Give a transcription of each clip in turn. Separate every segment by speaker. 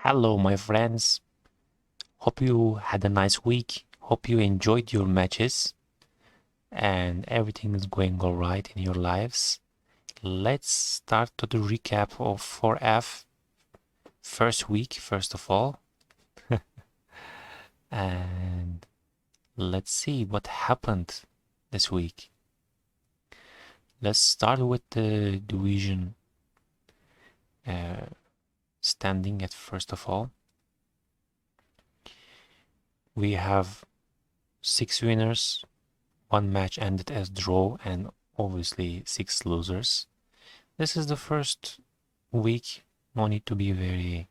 Speaker 1: Hello, my friends. Hope you had a nice week. Hope you enjoyed your matches and everything is going all right in your lives. Let's start to the recap of 4F first week, first of all. And let's see what happened this week. Let's start with the division standing at first of all. We have 6 winners. One match ended as draw and obviously 6 losers. This is the first week. No need to be very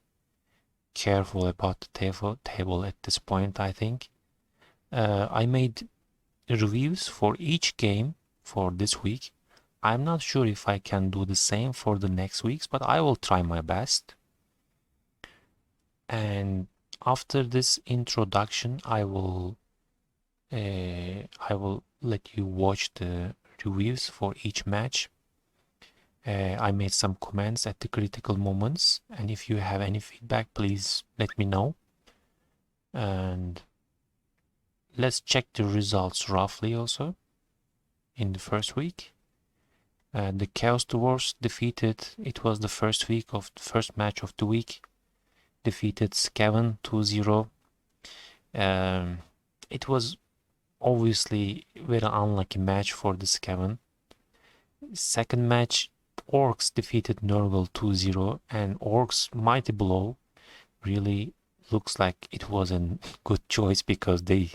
Speaker 1: careful about the table at this point, I think. I made reviews for each game for this week. I'm not sure if I can do the same for the next weeks, but I will try my best. And after this introduction, I will let you watch the reviews for each match. I made some comments at the critical moments, and if you have any feedback, please let me know. And let's check the results roughly also in the first week. The Chaos Dwarfs defeated, it was the first match of the week, defeated Scaven 2-0. It was obviously very unlucky match for the Scaven. Second match, Orcs defeated Nurgle 2-0, and Orcs' mighty blow really looks like it was a good choice because they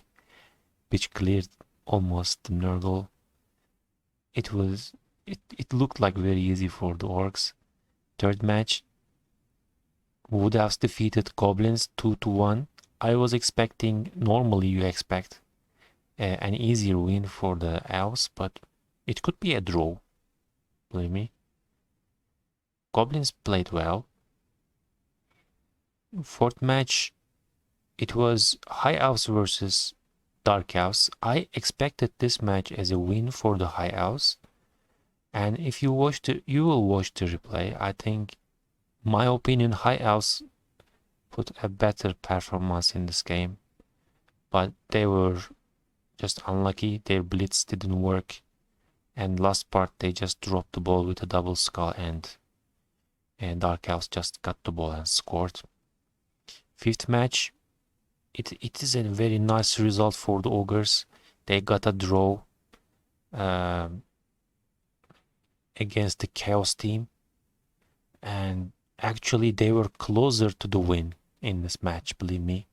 Speaker 1: pitch cleared almost the Nurgle. It looked like very easy for the Orcs. Third match, Wood Elves defeated Goblins 2-1. I was expecting, normally you expect an easier win for the Elves, but it could be a draw, believe me. Goblins played well. Fourth match, it was High Elves versus Dark Elves. I expected this match as a win for the High Elves. And if you will watch the replay, I think, my opinion, High Elves put a better performance in this game. But they were just unlucky. Their blitz didn't work. And last part, they just dropped the ball with a double skull and Dark Elves just got the ball and scored. Fifth match, it is a very nice result for the Ogres. They got a draw against the Chaos team, and actually they were closer to the win in this match, believe me.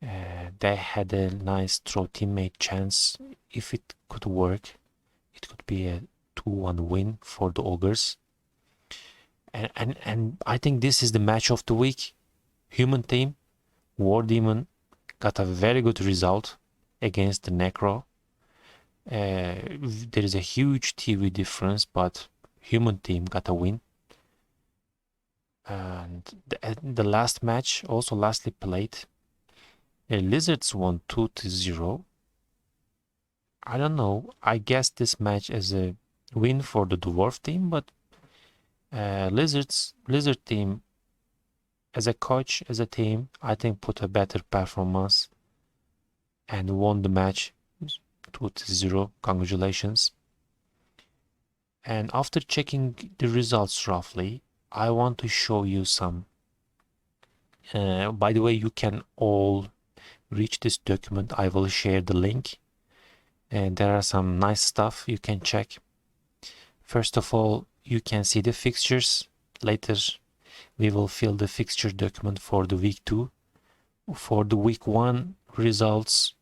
Speaker 1: They had a nice throw teammate chance. If it could work, it could be a 2-1 win for the Ogres. And I think this is the match of the week. Human team, War Demon got a very good result against the Necro. There is a huge TV difference, but Human team got a win. And the last match, also lastly played, Lizards won 2-0. I don't know. I guess this match is a win for the Dwarf team, but Lizard team, as a coach, as a team, I think put a better performance and won the match 2-0. Congratulations. And after checking the results roughly, I want to show you some. By the way, you can all reach this document. I will share the link. And there are some nice stuff you can check. First of all, you can see the fixtures. Later, we will fill the fixture document for the week 2. For the week 1 results,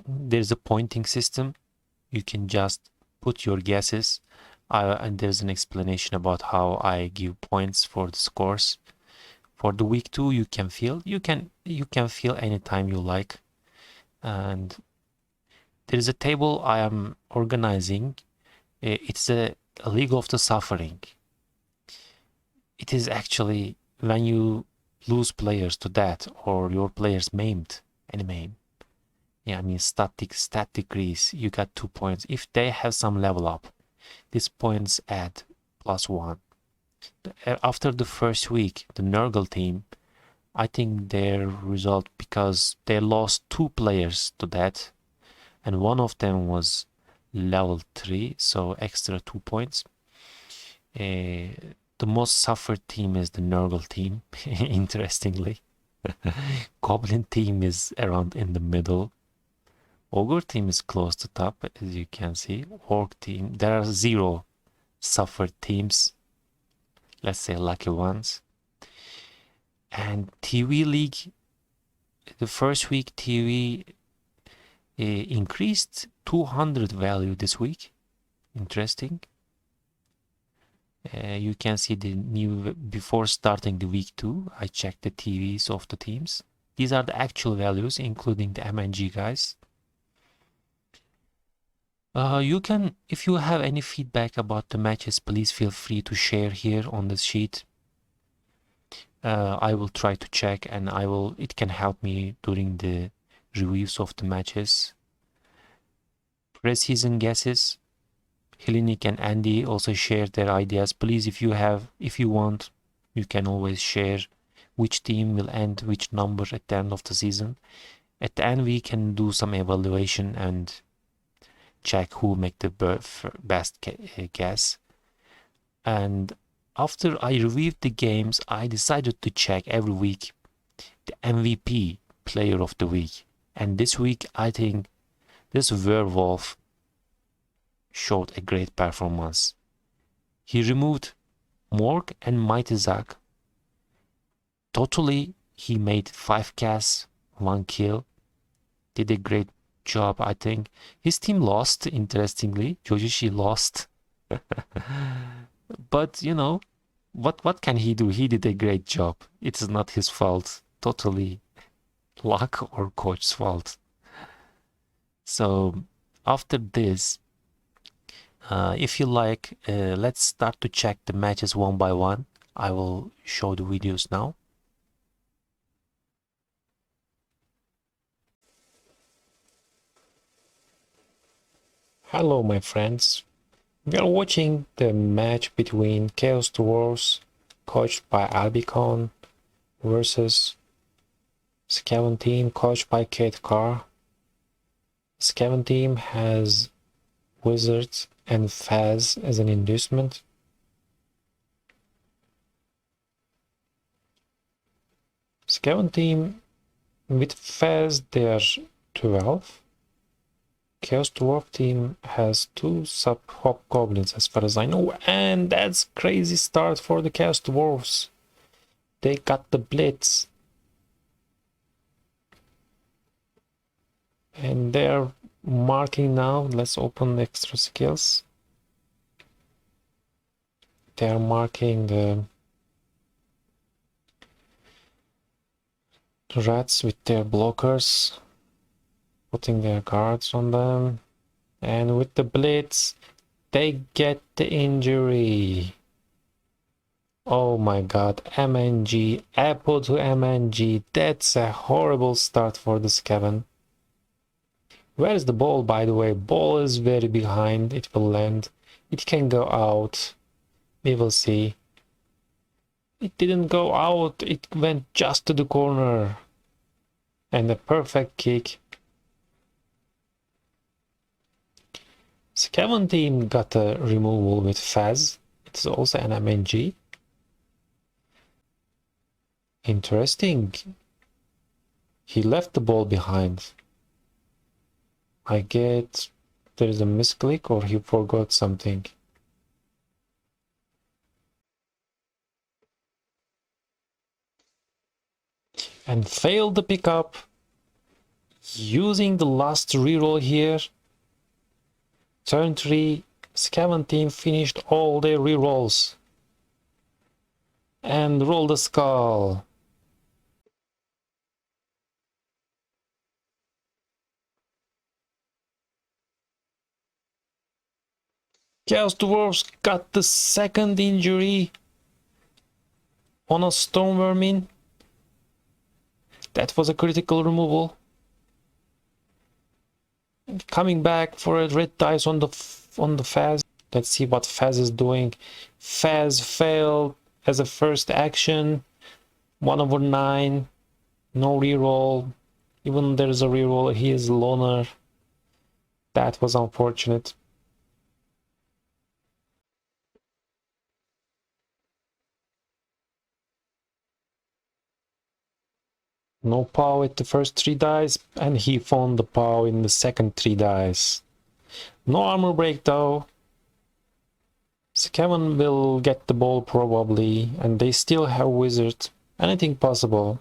Speaker 1: there's a pointing system. You can just put your guesses, and there's an explanation about how I give points for the scores. For the week 2, you can fill anytime you like. And there is a table I am organizing. It's a League of the Suffering. It is actually when you lose players to that, or your players maimed, any maim. Yeah, I mean stat decrease, you got 2 points. If they have some level up, these points add +1. After the first week, the Nurgle team, I think their result, because they lost 2 players to that, and one of them was level 3, so extra 2 points. The most suffered team is the Nurgle team, interestingly. Goblin team is around in the middle. Ogre team is close to top, as you can see. Orc team, there are 0 suffered teams. Let's say lucky ones. And TV League, the first week TV increased 200 value this week. Interesting. You can see the new, before starting the week 2, I checked the TVs of the teams. These are the actual values, including the MNG guys. You can, if you have any feedback about the matches, please feel free to share here on the sheet. I will try to check, and it can help me during the reviews of the matches. Preseason guesses. Hellenic and Andy also shared their ideas. Please, if you want, you can always share which team will end which number at the end of the season. At the end, we can do some evaluation and check who make the best guess. And after I reviewed the games, I decided to check every week the MVP, player of the week. And this week, I think this Werewolf showed a great performance. He removed Morg and Mighty Zack. Totally, he made 5 casts, 1 kill. Did a great job, I think. His team lost, interestingly. Jojishi lost. But, you know, what can he do? He did a great job. It is not his fault. Totally luck or coach's fault. So, after this, if you like, let's start to check the matches one by one. I will show the videos now. Hello, my friends. We are watching the match between Chaos Dwarfs, coached by Albicon, versus Scaven team, coached by Kate Carr. Scaven team has Wizards and Faz as an inducement. Scaven team with Faz, they are 12. Chaos Dwarf team has 2 sub-hobgoblins as far as I know, and that's crazy start for the Chaos Dwarfs. They got the blitz. And they're marking now. Let's open the extra skills. They're marking the rats with their blockers, putting their guards on them, and with the blitz they get the injury. Oh my god, MNG, apple to MNG, that's a horrible start for the Scaven. Where is the ball, by the way? Ball is very behind, it will land, it can go out, we will see. It didn't go out, it went just to the corner. And a perfect kick. Scaven team got a removal with Faz. It's also an MNG. Interesting. He left the ball behind. I get there is a misclick or he forgot something. And failed the pickup. Using the last reroll here. Turn 3, Scaven team finished all their rerolls. And roll the skull. Chaos Dwarfs got the second injury on a Stormvermin. That was a critical removal. Coming back for a red dice on the Faz. Let's see what Fez is doing. Fez failed as a first action. 1/9. No reroll. Even there's a reroll, he is loner. That was unfortunate. No POW with the first 3 dice, and he found the POW in the second 3 dice. No armor break though. Scaven will get the ball probably, and they still have wizard. Anything possible.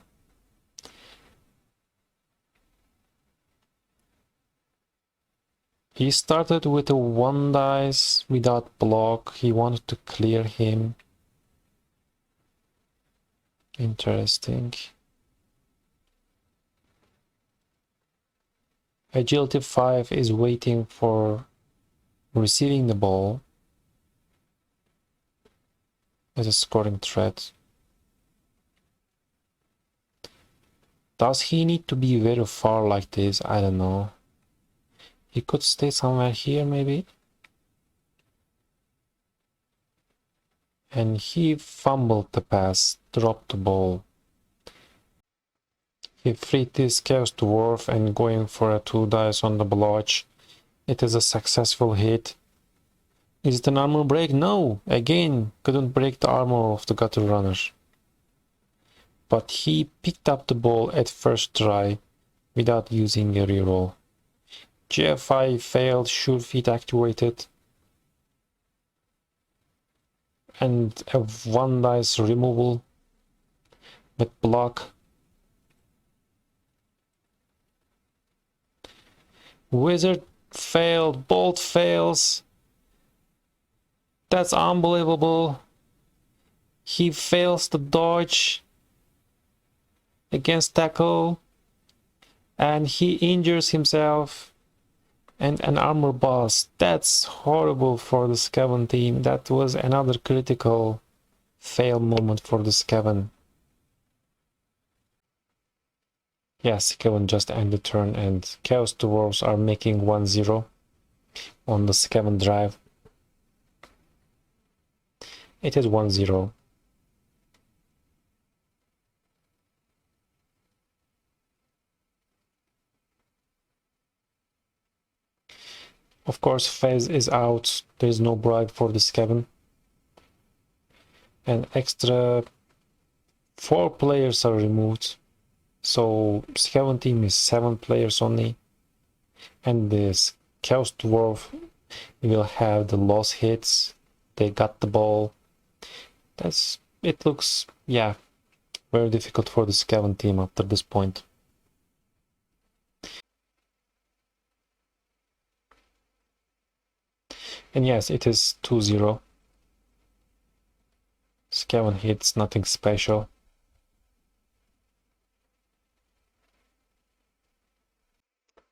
Speaker 1: He started with a 1 dice without block. He wanted to clear him. Interesting. Agility 5 is waiting for receiving the ball as a scoring threat. Does he need to be very far like this? I don't know. He could stay somewhere here maybe. And he fumbled the pass, dropped the ball. He freed this Chaos Dwarf and going for a 2 dice on the blotch. It is a successful hit. Is it an armor break? No! Again, couldn't break the armor of the gutter runner. But he picked up the ball at first try without using a reroll. GFI failed, sure feet activated. And a 1 dice removal with block. Wizard failed, bolt fails. That's unbelievable. He fails to dodge against tackle, and he injures himself. And an armor boss. That's horrible for the Scaven team. That was another critical fail moment for the Scaven. Yes, Scaven just ended turn, and Chaos Dwarves are making 1-0 on the Scaven drive. It is 1-0. Of course, Fez is out. There is no bribe for the Scaven. And extra 4 players are removed. So Scaven team is 7 players only. And this Chaos Dwarf will have the loss hits. They got the ball. It looks, yeah, very difficult for the Scaven team after this point. And yes, it is 2-0. Scaven hits, nothing special.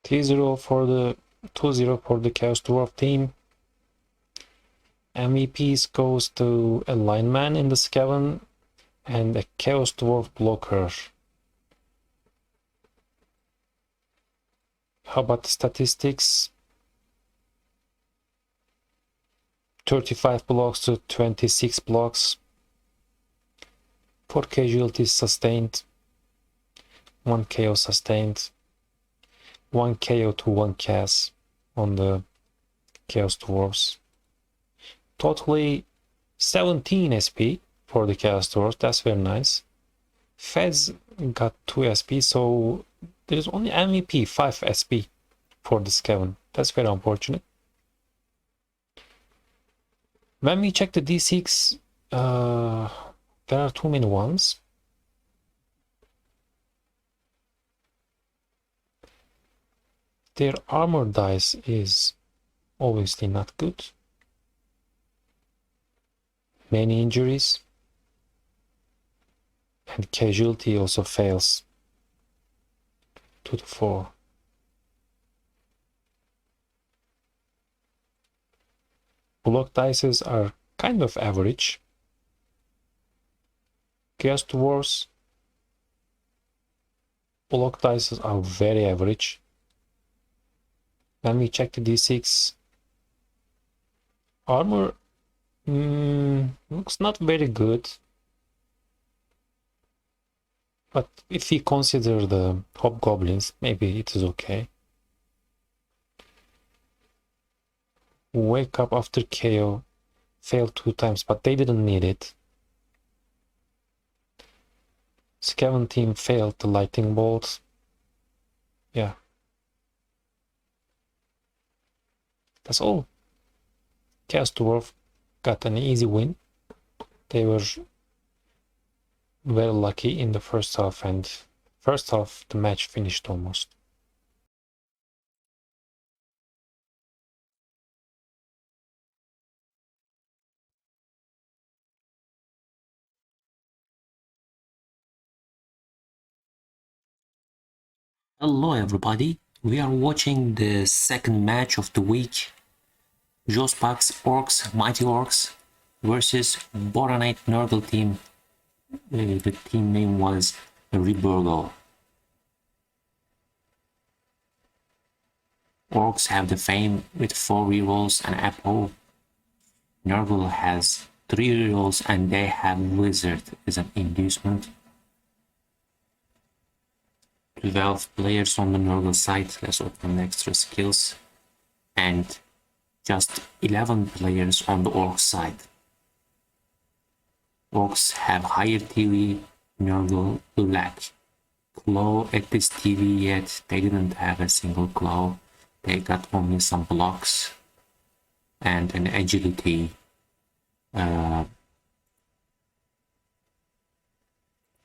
Speaker 1: 2-0 for the Chaos Dwarf team. MVPs goes to a lineman in the Scaven and a Chaos Dwarf blocker. How about the statistics? 35 blocks to 26 blocks. 4 casualties sustained. 1 KO sustained. 1 KO to 1 CAS on the Chaos Dwarves. Totally 17 SP for the Chaos Dwarves. That's very nice. Fez got 2 SP, so there's only MVP 5 SP for the Scaven. That's very unfortunate. When we check the D6, there are too many ones. Their armor dice is obviously not good. Many injuries. And casualty also fails. 2 to 4. Block dices are kind of average. Chaos Dwarves, block dices are very average. When we check the D6, Armor looks not very good. But if we consider the hobgoblins, maybe it is okay. Wake up after KO. Failed 2 times, but they didn't need it. Scaven team failed the lightning bolts. Yeah. That's all. Chaos Dwarf got an easy win. They were very lucky in the first half, and first half the match finished almost. Hello everybody, we are watching the second match of the week. Jospax Orcs, Mighty Orcs versus Boranite Nurgle team. The team name was REBBL. Orcs have the fame with 4 rerolls and Apple. Nurgle has 3 rerolls and they have Wizard as an inducement. 12 players on the Nurgle side, let's open the extra skills. And just 11 players on the Orc side. Orcs have higher TV, Nurgle lack claw at this TV yet. They didn't have a single claw. They got only some blocks and an agility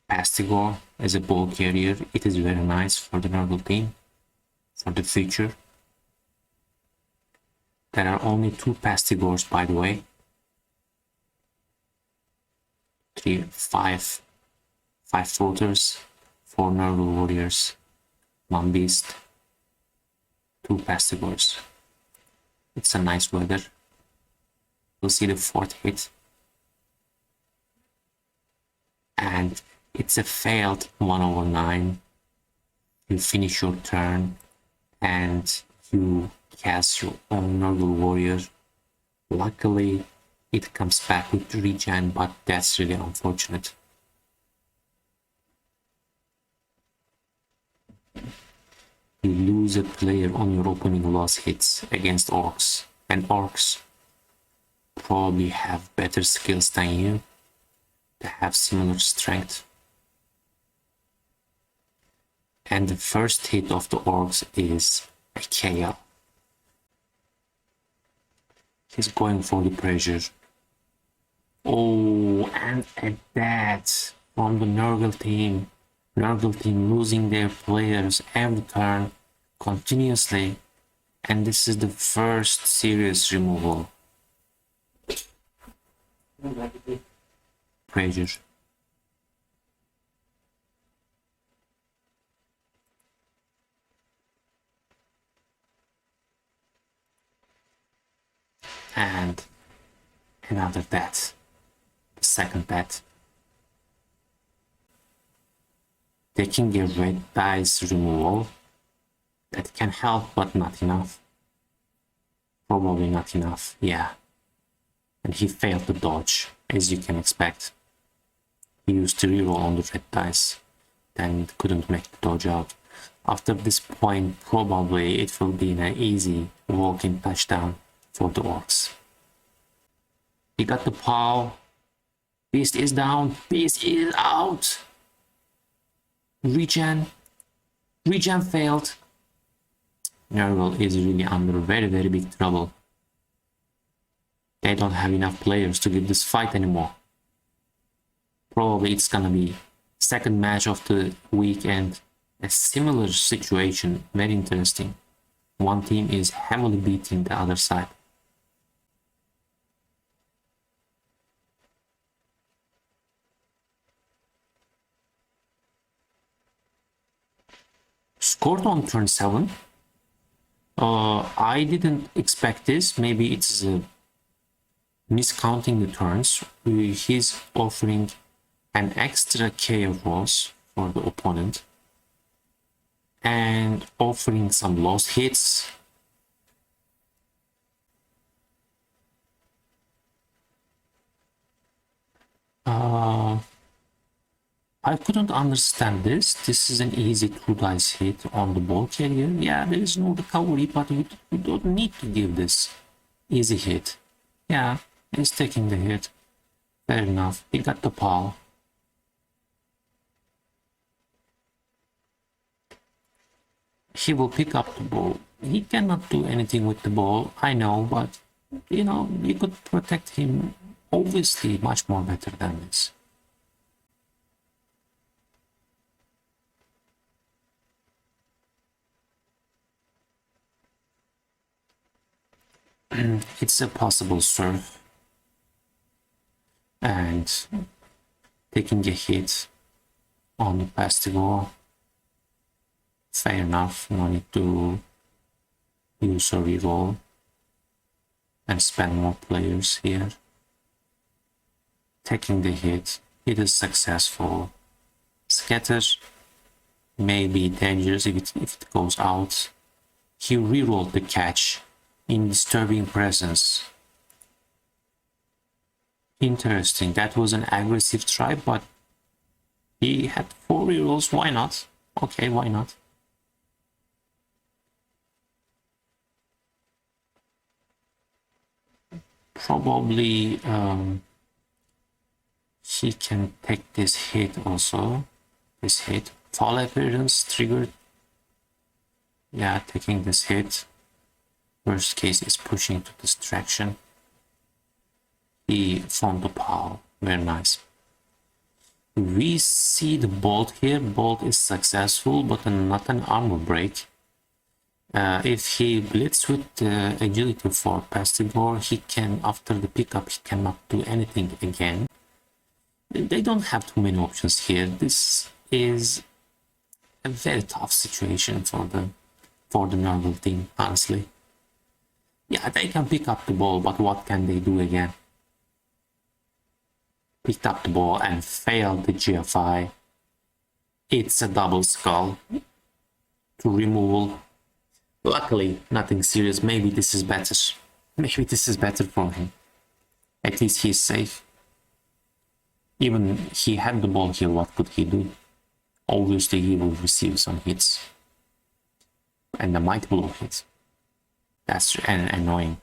Speaker 1: Pastigore as a ball carrier. It is very nice for the Nurgle team for the future. There are only 2 Pastigores, by the way. 5 floaters, 4 Nurgle warriors, 1 beast, 2 Pastigores. It's a nice weather. We'll see the 4th hit. And it's a failed 1/9. You finish your turn and you cast your own Nurgle warrior. Luckily, it comes back with regen, but that's really unfortunate. You lose a player on your opening loss hits against Orcs, and Orcs probably have better skills than you. They have similar strength. And the first hit of the Orcs is a KO. He's going for the pressure. Oh, and at that, from the Nurgle team losing their players every turn continuously, and this is the first serious removal. Pressure. And another death. The second death. Taking a red dice removal. That can help, but not enough. Probably not enough, yeah. And he failed to dodge, as you can expect. He used to reroll on the red dice, then couldn't make the dodge out. After this point, probably it will be an easy walk-in touchdown for the Orcs. He got the POW. Beast is down. Beast is out. Regen failed. Nurgle is really under very big trouble. They don't have enough players to give this fight anymore. Probably it's gonna be second match of the week and a similar situation. Very interesting. One team is heavily beating the other side. Scored on turn 7. I didn't expect this. Maybe it's miscounting the turns. He's offering an extra KO rolls for the opponent and offering some lost hits. I couldn't understand this. This is an easy 2 dice hit on the ball carrier. Yeah, there is no recovery, but we don't need to give this easy hit. Yeah, he's taking the hit. Fair enough. He got the pal. He will pick up the ball. He cannot do anything with the ball, I know, but you know, you could protect him obviously much more better than this. It's a possible serve, and taking a hit on the pass to go. Fair enough, no need to use a reroll and spend more players here. Taking the hit, it is successful. Scatter may be dangerous if it goes out. He rerolled the catch in disturbing presence. Interesting, that was an aggressive try, but he had 4 rerolls, why not? Okay, why not? Probably he can take this hit also. This hit. Foul appearance triggered. Yeah, taking this hit. Worst case is pushing to distraction. He found the pal. Very nice. We see the bolt here. Bolt is successful, but not an armor break. If he blitz with agility for pass the door, he can, after the pickup, he cannot do anything again. They don't have too many options here. This is a very tough situation for the Nurgle team, honestly. Yeah, they can pick up the ball, but what can they do again? Picked up the ball and failed the GFI. It's a double skull to removal. Luckily, nothing serious. Maybe this is better. Maybe this is better for him. At least he's safe. Even he had the ball here, what could he do? Obviously, he will receive some hits. And a might blow hit. That's annoying.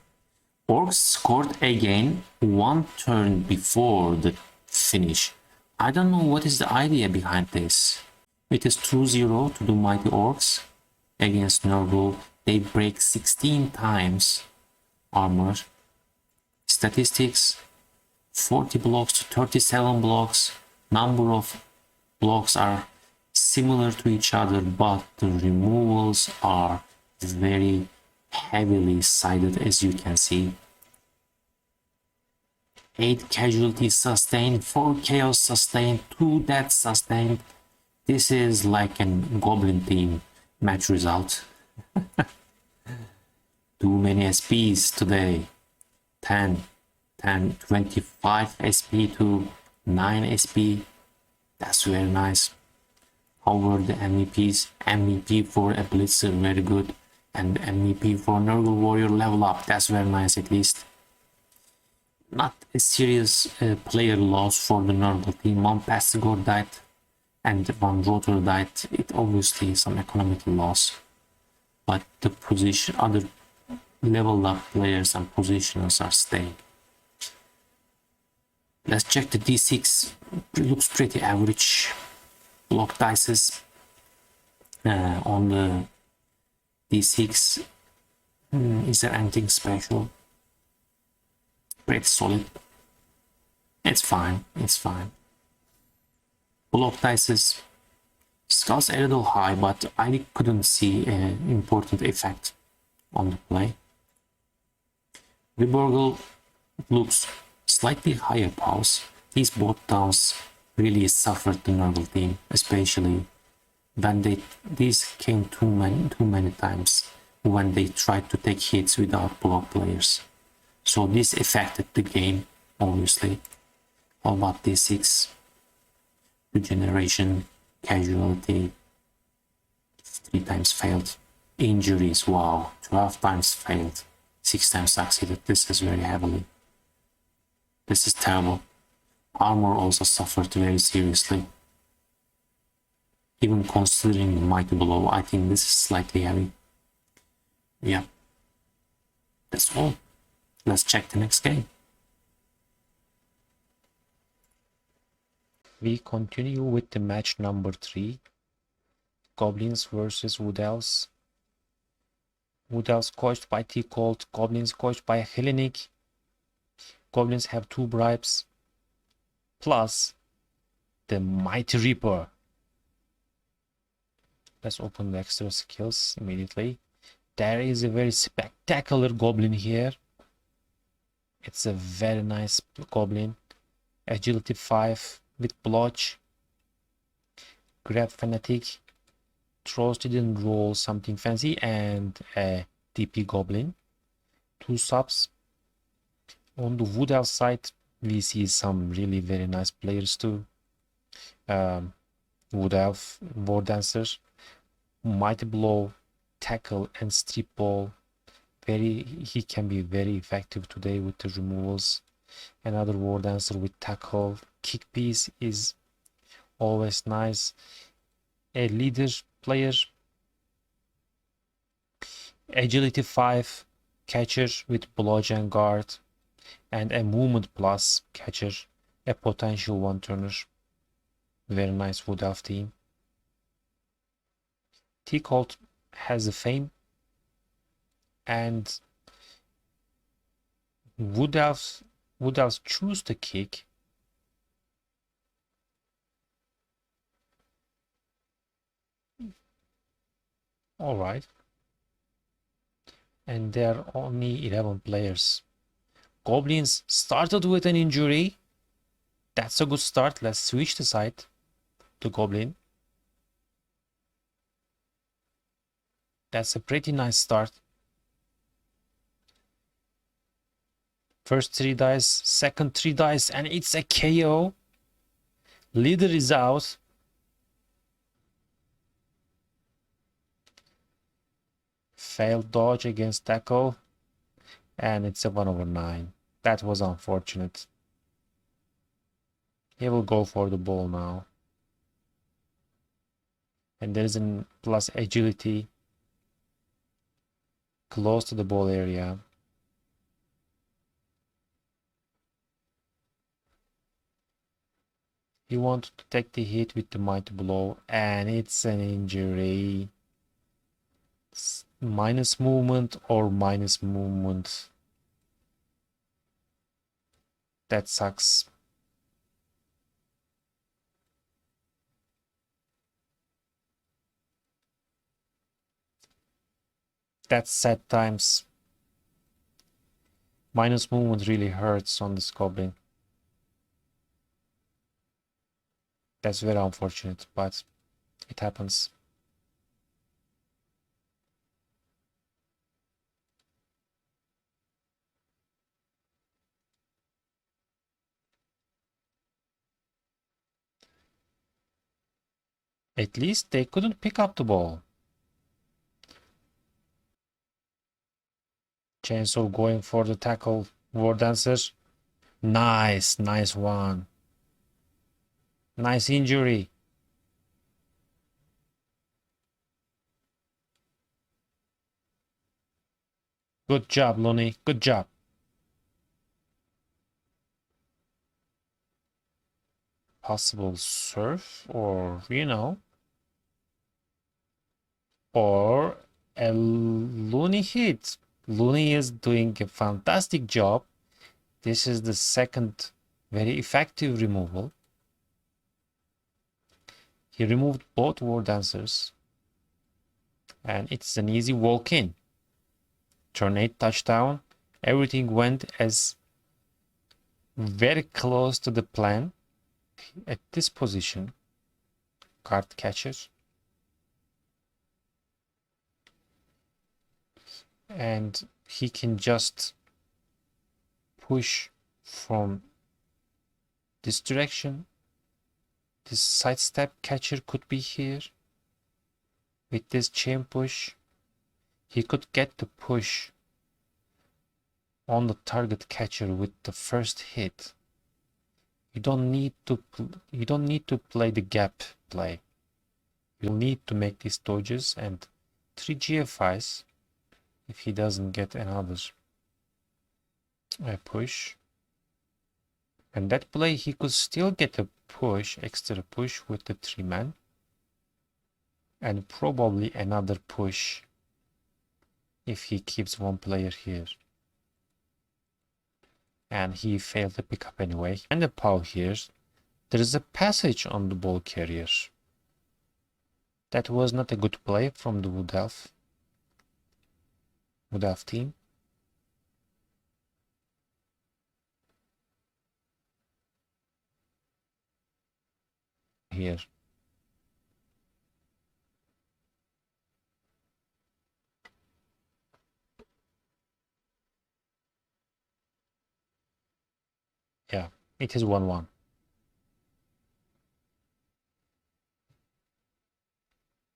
Speaker 1: Orcs scored again 1 turn before the finish. I don't know what is the idea behind this. It is 2-0 to the Mighty Orcs against Nurgle. They break 16 times armor. Statistics, 40 blocks to 37 blocks. Number of blocks are similar to each other, but the removals are very heavily sided, as you can see. 8 casualties sustained, 4 chaos sustained, 2 deaths sustained. This is like a goblin team match result. Too many SPs today. 10, 25 SP to 9 SP. That's very nice. How were the MVPs? MVP for a Blitzer, very good. And MVP for Nurgle Warrior level up. That's very nice at least. Not a serious player loss for the Nurgle team. 1 Pastigor died and 1 Rotor died. It obviously is some economical loss. But the position, other leveled up players and positioners are staying. Let's check the D6. It looks pretty average. Block dices on the D6. Is there anything special? Pretty solid. It's fine. It's fine. Block dices. Skulls a little high, but I couldn't see an important effect on the play. REBBL looks slightly higher pulse. These both downs really suffered the Nurgle team, especially when these came too many times when they tried to take hits without block players. So this affected the game, obviously. How about D6? Regeneration, casualty, 3 times failed. Injuries, wow, 12 times failed, 6 times succeeded. This is very heavily. This is terrible. Armor also suffered very seriously. Even considering the mighty blow, I think this is slightly heavy. Yeah. That's all. Let's check the next game. We continue with the match number 3. Goblins versus Wood Elves. Wood Elves coached by T. Colt. Goblins coached by Hellenic. Goblins have 2 bribes. Plus the Mighty Reaper. Let's open the extra skills immediately. There is a very spectacular goblin here. It's a very nice goblin. Agility 5 with blotch. Grab fanatic. Trolls didn't roll something fancy, and a DP goblin. 2 subs. On the Wood Elf side, we see some really very nice players too. Wood Elf, War Dancer, Mighty Blow, Tackle, and Strip Ball. He can be very effective today with the removals. Another War Dancer with Tackle. Kick piece is always nice. A leader player. Agility 5 catcher with blodge and guard, and a movement plus catcher, a potential one-turner. Very nice Wood Elf team. T-Colt has a fame, and Wood Elves choose the kick. All right. And there are only 11 players. Goblins started with an injury. That's a good start. Let's switch the side to Goblin. That's a pretty nice start. First 3 dice, second 3 dice, and it's a KO. Leader is out. Failed dodge against tackle, and it's a 1/9. That was unfortunate. He will go for the ball now. And there is a plus agility close to the ball area. He wanted to take the hit with the mighty blow, and it's an injury. It's minus movement or minus movement. That sucks. That's sad times. Minus movement really hurts on this goblin. That's very unfortunate, but it happens. At least they couldn't pick up the ball. Chainsaw going for the tackle. War Dancer. Nice one. Nice injury. Good job, Looney. Good job. Possible surf, or, or a Looney hit. Looney is doing a fantastic job. This is the second very effective removal. He removed both War Dancers, and it's an easy walk-in. Turn 8 touchdown. Everything went as very close to the plan. At this position, card catcher, and he can just push from this direction. This sidestep catcher could be here. With this chain push, he could get the push on the target catcher with the first hit. You don't need to play the gap play. You'll need to make these dodges and 3 GFIs if he doesn't get another push. And that play he could still get a push, extra push with the 3-man. And probably another push if he keeps one player here. And he failed to pick up anyway. And the POW here, there is a passage on the ball carrier. That was not a good play from the Wood Elf team. Here. Yeah, it is 1-1.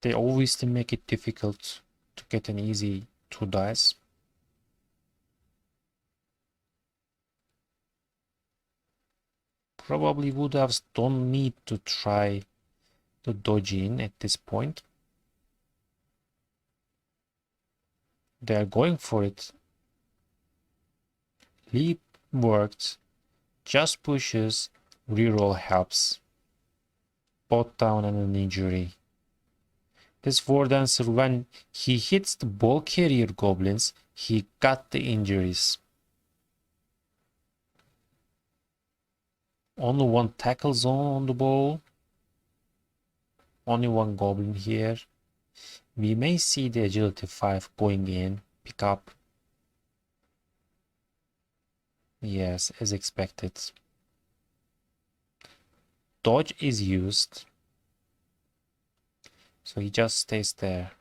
Speaker 1: They always make it difficult to get an easy 2 dice. Probably Wood Elves don't need to try to dodge in at this point. They are going for it. Leap worked. Just pushes. Reroll helps. Bot down and an injury. This War Dancer, when he hits the ball carrier goblins, he got the injuries. Only one tackle zone on the ball. Only one goblin here. We may see the agility 5 going in. Pick up. Yes, as expected. Dodge is used. So he just stays there.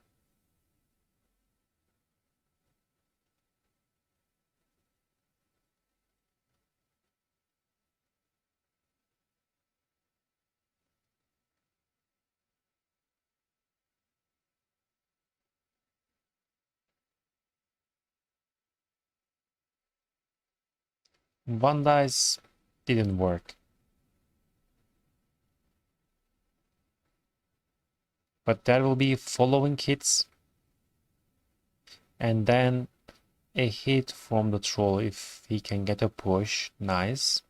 Speaker 1: One dice didn't work. But there will be following hits. And then a hit from the troll if he can get a push. Nice.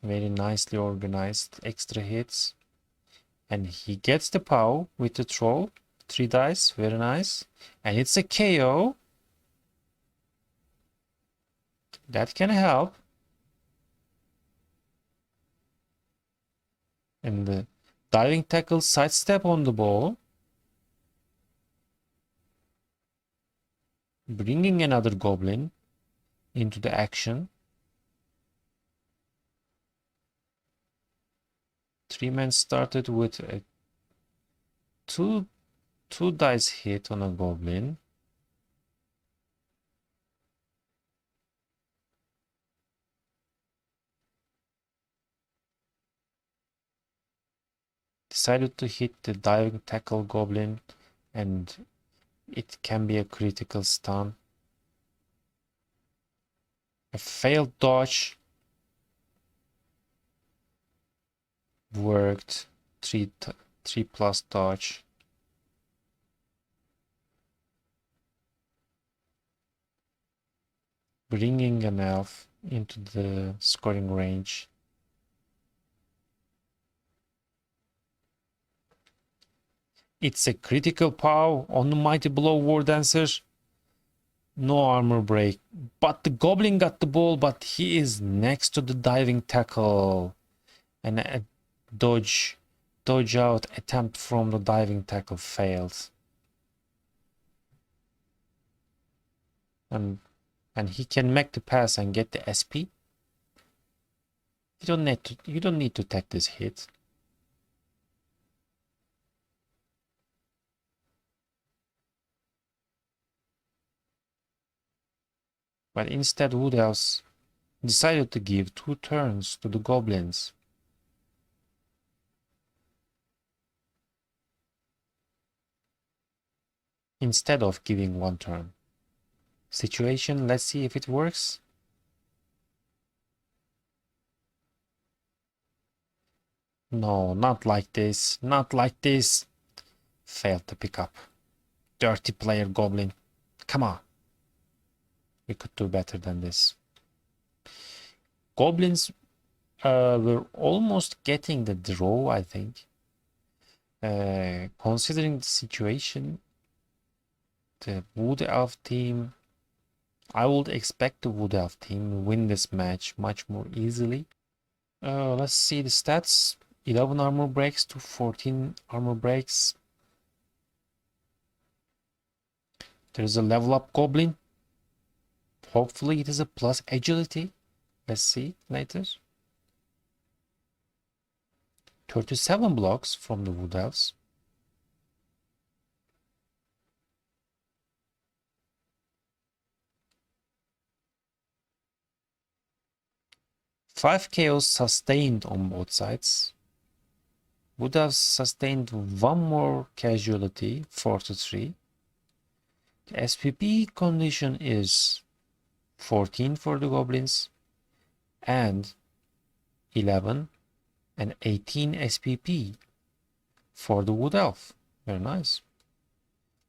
Speaker 1: Very nicely organized extra hits. And he gets the POW with the troll. 3 dice. Very nice. And it's a KO. That can help. And the diving tackle sidestep on the ball. Bringing another goblin into the action. 3-man started with a two dice hit on a goblin. Decided to hit the diving tackle goblin, and it can be a critical stun. A failed dodge worked. 3 plus dodge. Bringing an elf into the scoring range. It's a critical POW on the Mighty Blow War Dancer. No armor break. But the goblin got the ball, but he is next to the diving tackle. And a dodge out attempt from the diving tackle failed. And he can make the pass and get the SP. You don't need to take this hit. But instead Wood Elves decided to give 2 turns to the goblins. Instead of giving 1 turn. Situation, let's see if it works. No, not like this. Not like this. Failed to pick up. Dirty player Goblin. Come on. We could do better than this. Goblins were almost getting the draw, I think. Considering the situation, the Wood Elf team, I would expect the Wood Elf team to win this match much more easily. Let's see the stats. 11 armor breaks to 14 armor breaks. There's a level up Goblin. Hopefully it is a plus agility. Let's see later. 37 blocks from the Wood Elves. Five chaos sustained on both sides. Would have sustained one more casualty, 4-3. The SPP condition is 14 for the goblins and 11 and 18 SPP for the Wood Elf. Very nice.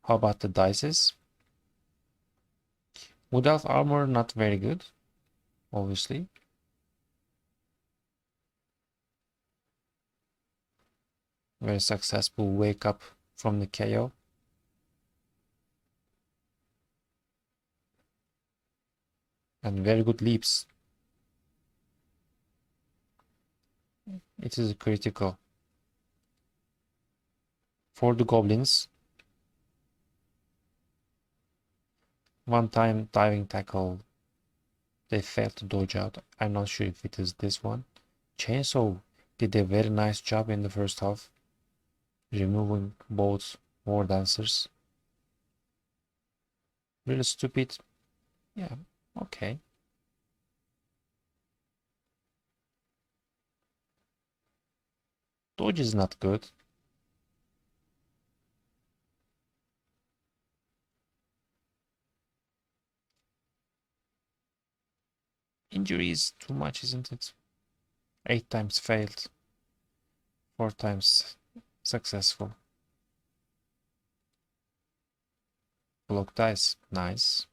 Speaker 1: How about the dices? Wood Elf armor not very good, obviously. Very successful wake up from the KO. And very good leaps. It is critical. For the goblins, one time diving tackle, they failed to dodge out. I'm not sure if it is this one. Chainsaw did a very nice job in the first half, removing both war dancers. Really stupid. Yeah, okay. Dodge is not good. Injury is too much, isn't it? 8 times failed. 4 times successful. Block dice, nice.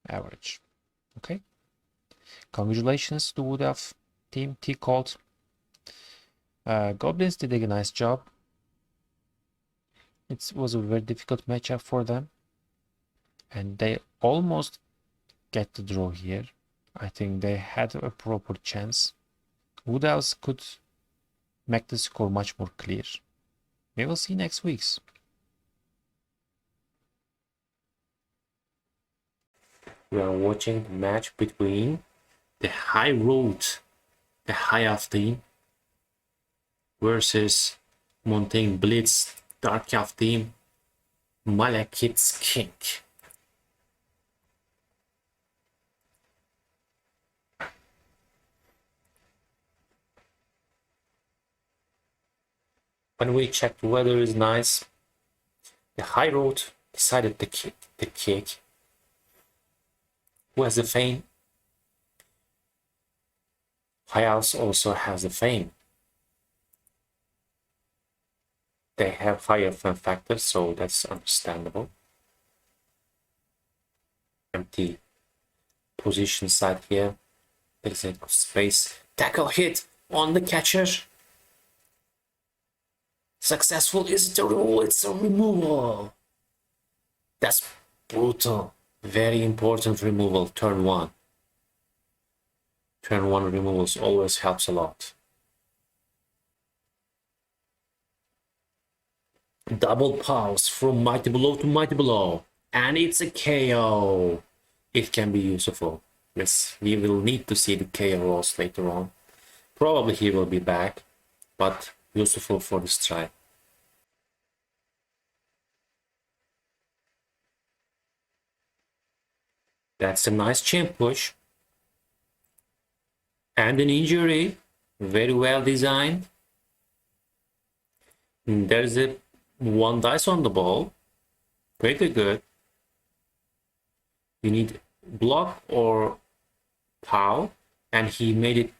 Speaker 1: Average. Okay. Congratulations to Wood Elf team, T-Colt. Goblins did a nice job. It was a very difficult matchup for them. And they almost get the draw here. I think they had a proper chance. Wood Elves could make the score much more clear. We will see next week's. We are watching the match between the High Road, the High Elf team, versus Montaigne Blitz, Dark Elf team, Malekith's King. When we checked the weather is nice, the High Road decided to kick the kick. Who has the fame? High Elves also has the fame. They have higher fun factor, so that's understandable. Empty position side here. There's a space. Tackle hit on the catcher. Successful. Is it a removal? It's a removal. That's brutal. Very important removal. Turn 1. Turn 1 removals always helps a lot. Double pulse from Mighty Blow to Mighty Blow. And it's a KO. It can be useful. Yes, we will need to see the KO rolls later on. Probably he will be back, but useful for this try. That's a nice chain push. And an injury. Very well designed. There's a 1 dice on the ball. Pretty good. You need block or POW, and he made it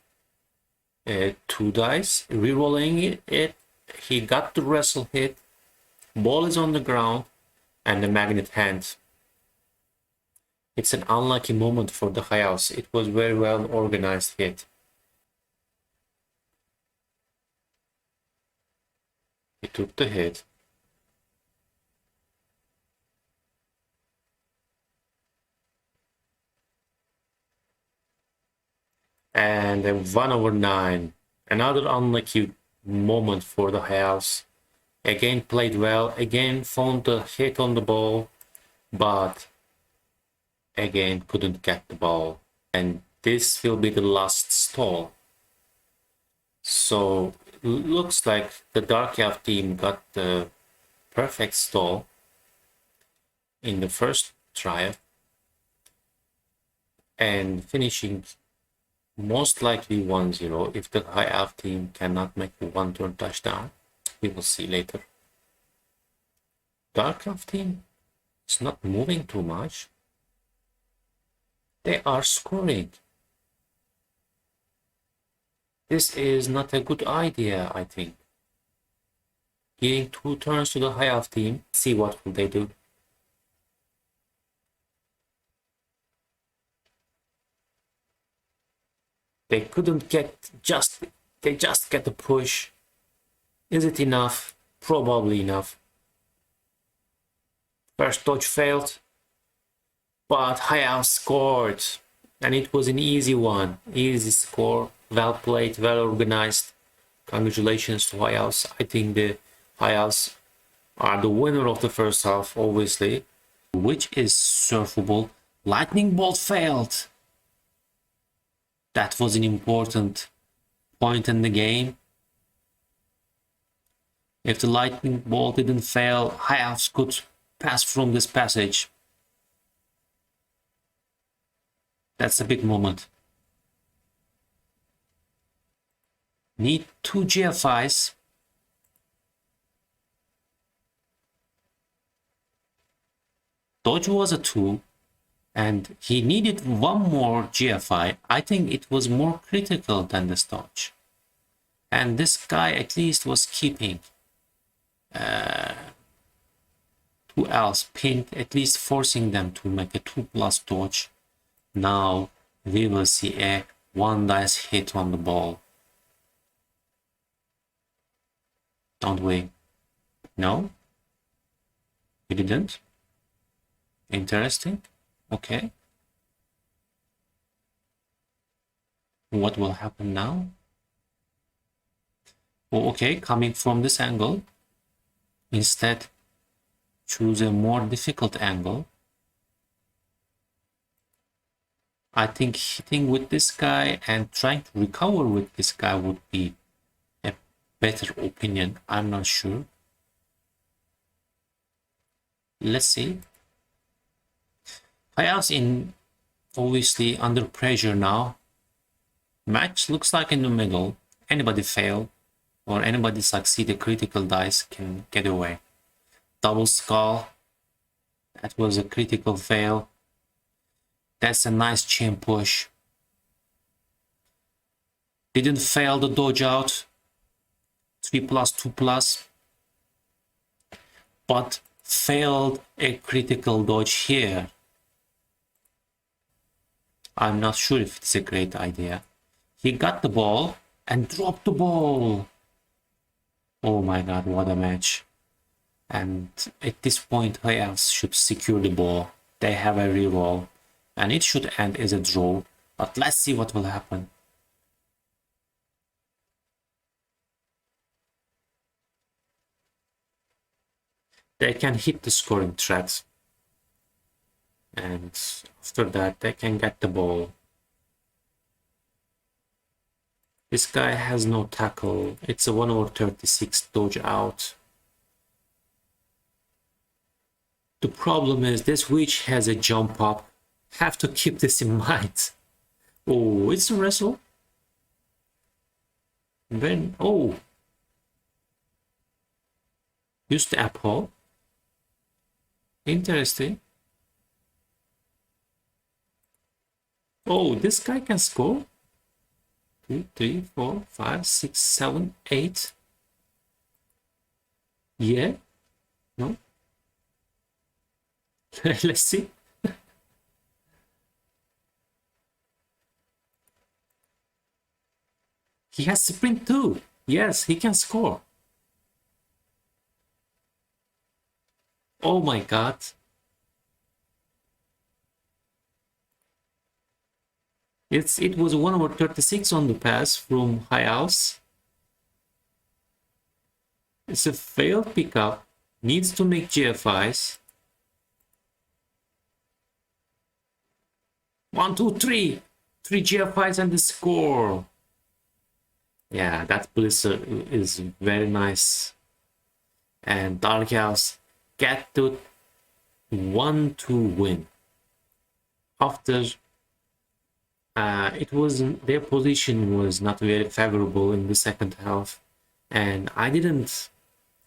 Speaker 1: 2 dice, rerolling it. He got the wrestle hit. Ball is on the ground and the magnet hand. It's an unlucky moment for the high house. It was very well organized hit. He took the hit. And then 1/9. Another unlucky moment for the house. Again played well. Again found the hit on the ball. But again couldn't get the ball. And this will be the last stall. So looks like the Dark Elf team got the perfect stall in the first try. And finishing most likely 1-0 if the High Elf team cannot make the 1-turn touchdown. We will see later. Dark Elf team is not moving too much. They are scoring. This is not a good idea, I think. Giving 2 turns to the High Elf team. See what will they do. They couldn't get they just get the push. Is it enough? Probably enough. First dodge failed, but High Elf scored, and it was an easy one. Easy score, well played, well organized. Congratulations to High Elves. I think the High Elves are the winner of the first half, obviously. Which is surfable. Lightning bolt failed. That was an important point in the game. If the lightning bolt didn't fail, High Elves could pass from this passage. That's a big moment. Need 2 GFIs. Dodge was a 2. And he needed 1 more GFI. I think it was more critical than this dodge. And this guy at least was keeping 2 elves pinned, at least forcing them to make a 2+ dodge. Now we will see a 1 dice hit on the ball. Don't we? No? We didn't? Interesting. Okay. What will happen now? Oh, okay, coming from this angle. Instead, choose a more difficult angle. I think hitting with this guy and trying to recover with this guy would be a better opinion. I'm not sure. Let's see. High Elves in obviously under pressure now. Match looks like in the middle. Anybody fail or anybody succeed a critical dice can get away. Double skull. That was a critical fail. That's a nice chain push. Didn't fail the dodge out. 3+, 2+. But failed a critical dodge here. I'm not sure if it's a great idea. He got the ball and dropped the ball. Oh my god, what a match. And at this point, High Elves should secure the ball. They have a reroll. And it should end as a draw. But let's see what will happen. They can hit the scoring threat. And after that, they can get the ball. This guy has no tackle. It's a 1/36 dodge out. The problem is this witch has a jump up. Have to keep this in mind. Oh, it's a wrestle. Then, oh. Use the apple. Interesting. Oh, this guy can score. 2, 3, 4, 5, 6, 7, 8. Yeah, no. Let's see. He has sprint too. Yes, he can score. Oh my god. It was 1/36 on the pass from high house. It's a failed pickup. Needs to make GFIs. 1, 2, 3. 3 GFIs and the score. Yeah, that blister is very nice. And Dark House get to 1-2 win. After it was their position was not very favorable in the second half, and I didn't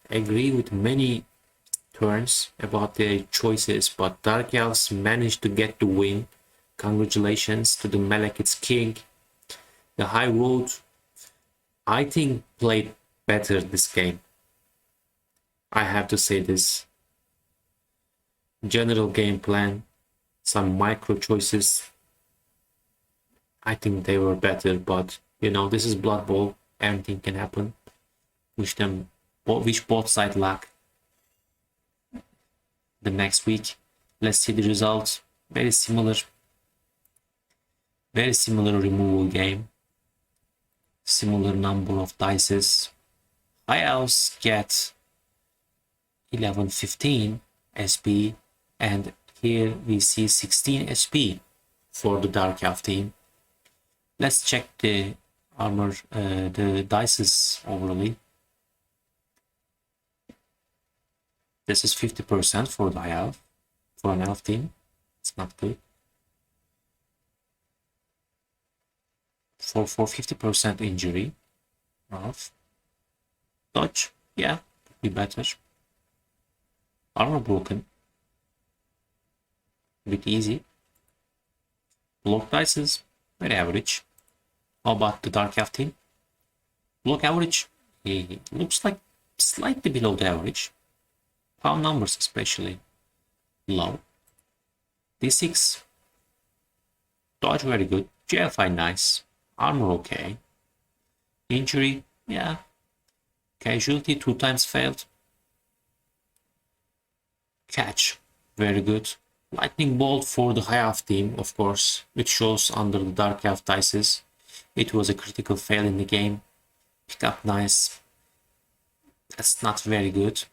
Speaker 1: agree with many turns about their choices, but Dark House managed to get the win. Congratulations to the Malekith's King. The High Road, I think, played better this game. I have to say this. General game plan, some micro choices, I think they were better, but you know, this is Blood Bowl, anything can happen. Wish both sides luck the next week. Let's see the results. Very similar removal game. Similar number of dices. High House get 11-15 SP, and here we see 16 SP for the Dark Elf team. Let's check the armor, the dices overly. This is 50% for the elf, for an elf team. It's not good. For 50% injury, elf. Dodge, yeah, could be better. Armor broken, a bit easy. Block dices, very average. How about the Dark Elf team? Block average, he looks like slightly below the average. Pound numbers especially low. D6, dodge very good, GFI nice, armor okay. Injury, yeah. Casualty 2 times failed. Catch, very good. Lightning Bolt for the High Elf team, of course, which shows under the Dark Elf dices. It was a critical fail in the game. Pick up nice. That's not very good.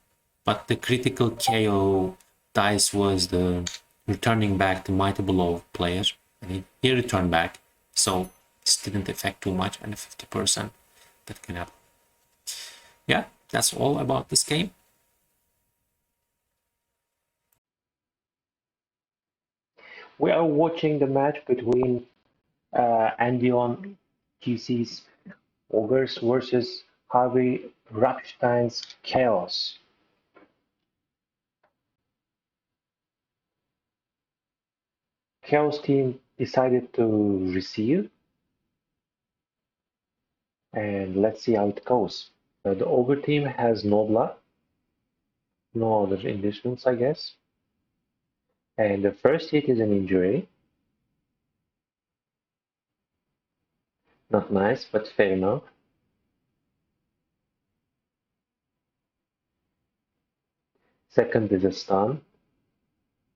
Speaker 1: But the critical KO dice was the returning back the Mighty Blow player. And he returned back. So this didn't affect too much, and 50% that can happen. Yeah, that's all about this game.
Speaker 2: We are watching the match between Andion GC's Ogres versus Harvey Rapstein's Chaos. Chaos team decided to receive, and let's see how it goes. The Ogre team has Nobla, no other additions, I guess. And the first hit is an injury. Not nice, but fair enough. Second is a stun.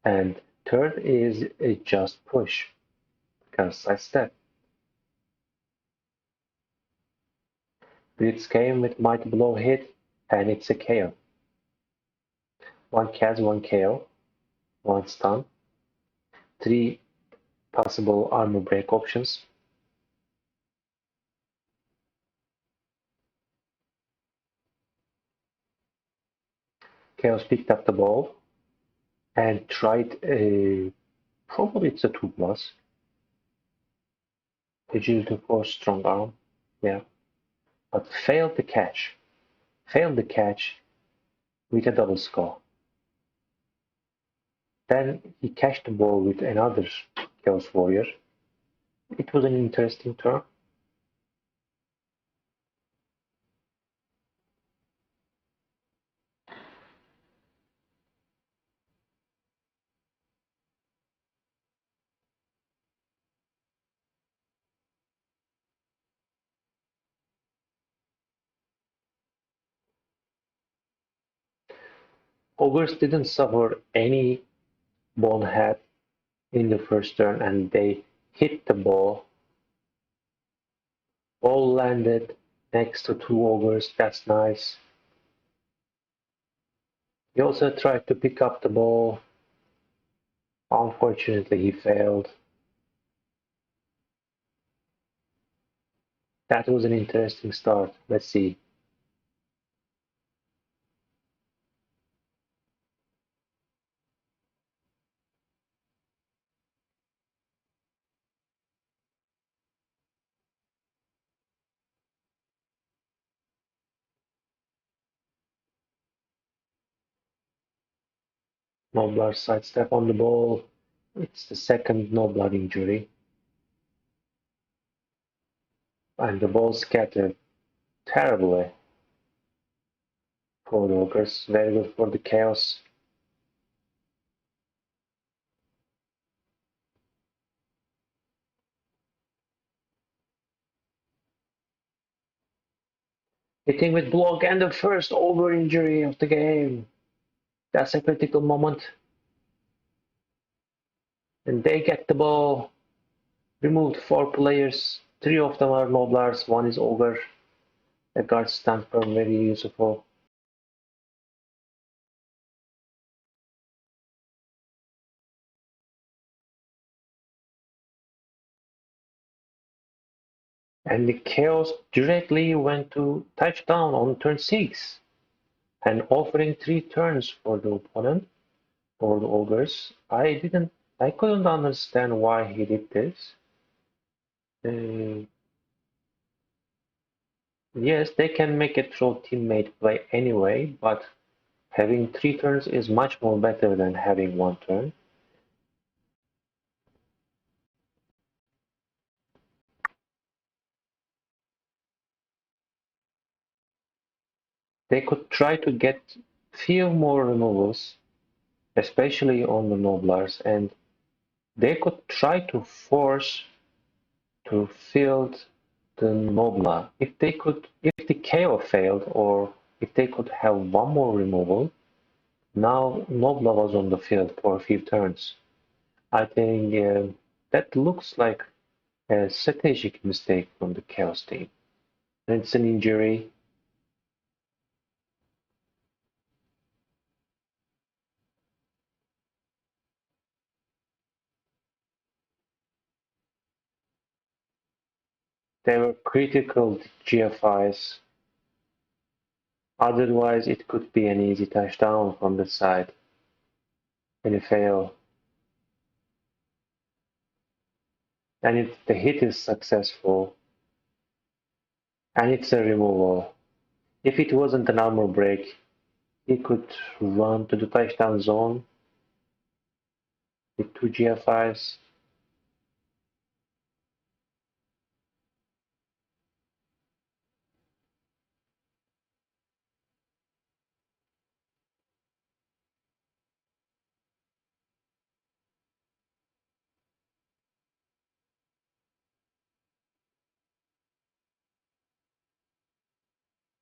Speaker 2: And third is a just push, because I step. Blitz came with Mighty Blow hit, and it's a KO. One Kaz, one KO, one stun. 3 possible armor break options. Chaos picked up the ball and tried a, probably it's a 2 plus. Agility 4, strong arm, yeah. But failed the catch. Failed the catch with a double score. Then he catched the ball with another Chaos Warrior. It was an interesting turn. Ogres didn't suffer any bonehead in the first turn and they hit the ball. Ball landed next to two ogres, that's nice. He also tried to pick up the ball. Unfortunately, he failed. That was an interesting start. Let's see. Noblar sidestep on the ball. It's the second Noblar injury. And the ball scattered terribly for the ogres. Very good for the chaos. Hitting with block and the first ogre injury of the game. That's a critical moment. And they get the ball. Removed four players. Three of them are Noblars. One is ogre. The guard stand firm, very useful. And the chaos directly went to touchdown on turn 6 and offering 3 turns for the opponent, for the ogres. I couldn't understand why he did this. Yes, they can make a throw teammate play anyway, but having 3 turns is much more better than having 1 turn. They could try to get few more removals, especially on the Noblars, and they could try to force to field the Nobla. If the KO failed, or if they could have one more removal, now Nobla was on the field for a few turns. I think that looks like a strategic mistake from the Chaos team. And it's an injury. They were critical GFIs. Otherwise, it could be an easy touchdown from the side. And it failed. And if the hit is successful, and it's a removal, if it wasn't an armor break, he could run to the touchdown zone with 2 GFIs.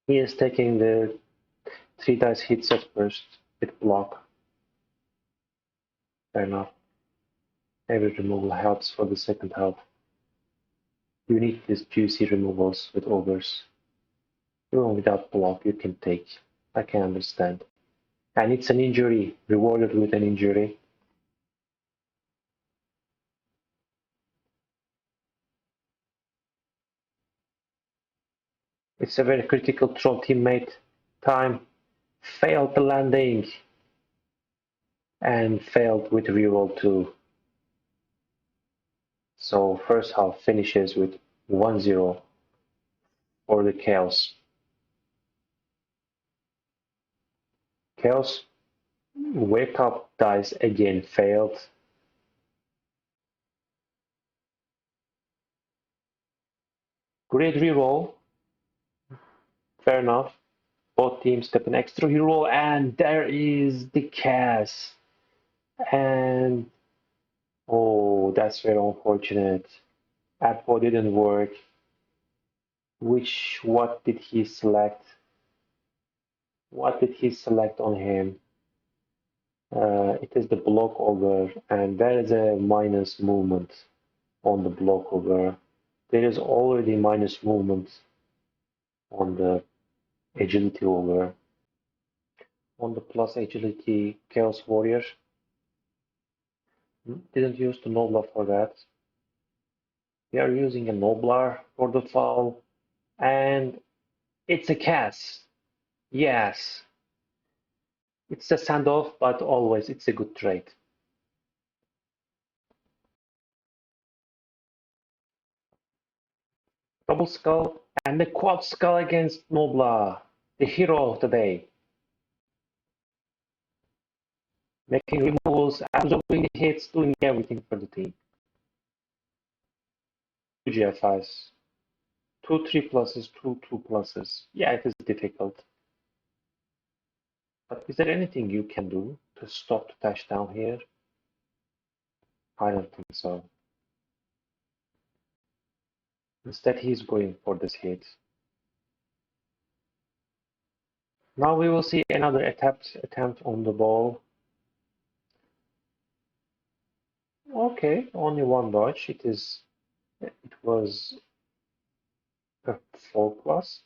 Speaker 2: He is taking the 3 dice hits at first with block. Fair enough. Every removal helps for the second half. You need these juicy removals with ogres. Even without block, you can take. I can understand. And it's an injury, rewarded with an injury. It's a very critical throw teammate. Time. Failed the landing. And failed with reroll too. So first half finishes with 1-0 for the Chaos. Chaos wake up dice again failed. Great reroll. Fair enough. Both teams step an extra reroll, and there is the cast. And oh, that's very unfortunate. Apple didn't work. What did he select? What did he select on him? It is the block ogre, and there is a minus movement on the block ogre. There is already minus movement on the agility ogre. On the plus agility chaos warrior, didn't use the nobler for that. We are using a nobler for the foul, and it's a cast. Yes, it's a send-off, but always it's a good trade. Double skull and the quad skull against Nobla, the hero of the day. Making removals, absorbing hits, doing everything for the team. 2 GFIs, 2 3 pluses, 2 2 pluses. Yeah, it is difficult. But is there anything you can do to stop the touchdown here? I don't think so. Instead, he's going for this hit. Now we will see another attempt on the ball. Okay, only one dodge. It was a 4 plus.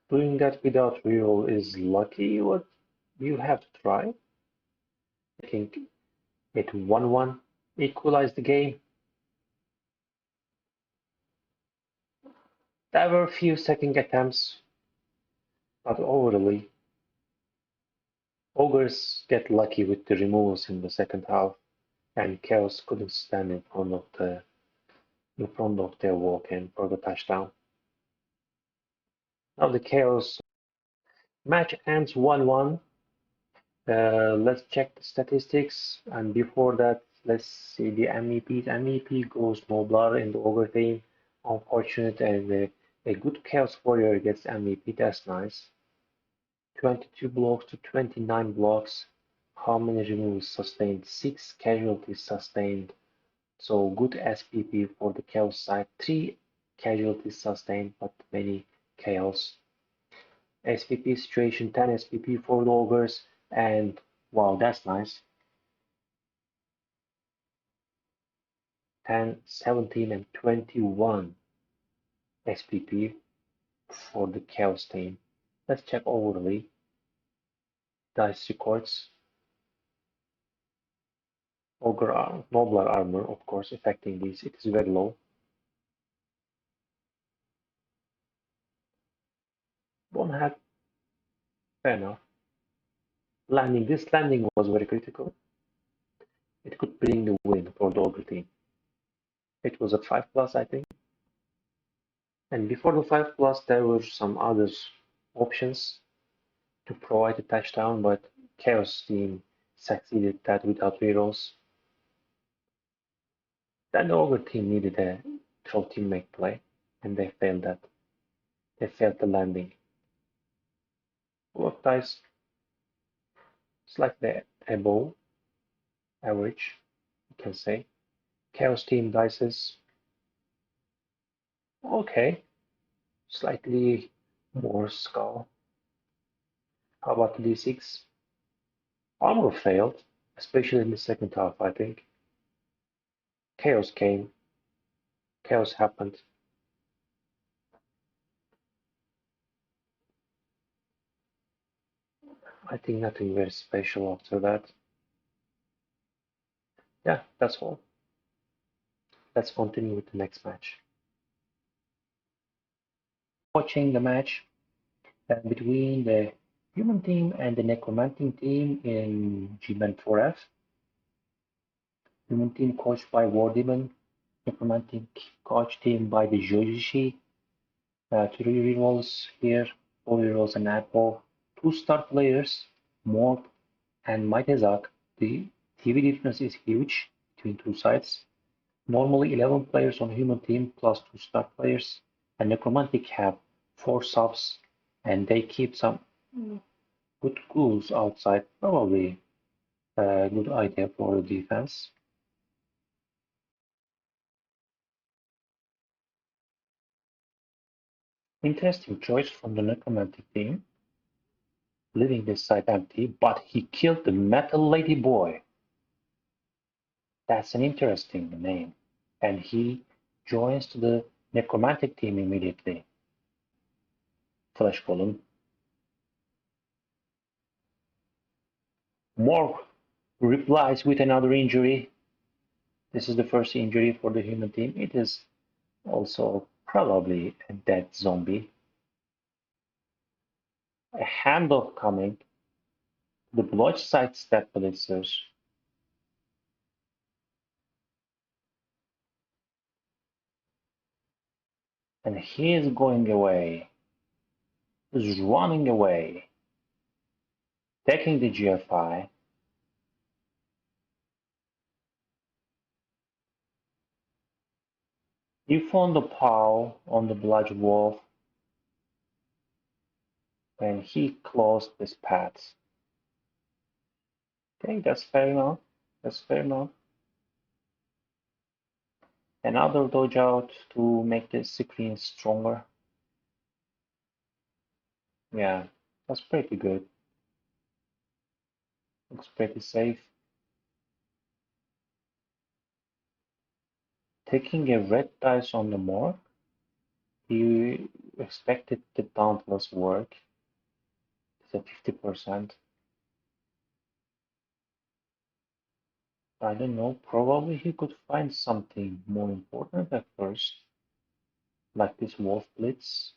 Speaker 2: Doing that without reroll is lucky. What you have to try. I think it 1-1 equalized the game. There were a few second attempts, but overall, Ogres get lucky with the removals in the second half, and Chaos couldn't stand in front of their walk-in for the touchdown. Now the Chaos match ends 1-1. Let's check the statistics, and before that, let's see the MEPs. MEP goes Noblar in the Ogre team. Unfortunate, and a good Chaos Warrior gets MEP. That's nice. 22 blocks to 29 blocks. How many removes sustained? 6 casualties sustained. So good SPP for the Chaos side. 3 casualties sustained, but many Chaos. SPP situation 10 SPP for the Ogres, and wow, that's nice. 10, 17, and 21 SPP for the Chaos team. Let's check overly. Dice records. Ogre Nobler armor, of course, affecting these. It is very low. One hat, fair enough. Landing. This landing was very critical. It could bring the win for the Ogre team. It was a 5 plus, I think. And before the 5 plus, there were some other options to provide a touchdown, but Chaos team succeeded that without rerolls. Then the Ogre team needed a throw teammate play, and they failed that. They failed the landing. Block dice slightly above average, you can say. Chaos team dices, okay, slightly more skull. How about the D6? Armor failed, especially in the second half, I think. Chaos came. Chaos happened. I think nothing very special after that. Yeah, that's all. Let's continue with the next match. Watching the match between the human team and the necromantic team in GMan 4F. Human team coached by War Demon, necromantic coach team by the Jojishi. 3 rerolls here, 4 rerolls and apple. 2 star players, Morg and Maitezak. The TV difference is huge between 2 sides. Normally 11 players on human team plus 2 star players, and necromantic have 4 subs, and they keep some good ghouls outside. Probably a good idea for the defense. Interesting choice from the necromantic team, leaving this side empty, but he killed the metal lady boy. That's an interesting name. And he joins to the necromantic team immediately. Flash column. Morg replies with another injury. This is the first injury for the human team. It is also probably a dead zombie. A handoff coming. The blood sidestep blitzers. And he is going away. He's running away. Taking the GFI. He found the POW on the Blood Wolf. And he closed this path. Okay, that's fair enough. That's fair enough. Another dodge out to make the screen stronger. Yeah, that's pretty good. Looks pretty safe. Taking a red dice on the mark. He expected the dauntless work. It's a 50%. I don't know, probably he could find something more important at first, like this wolf blitz.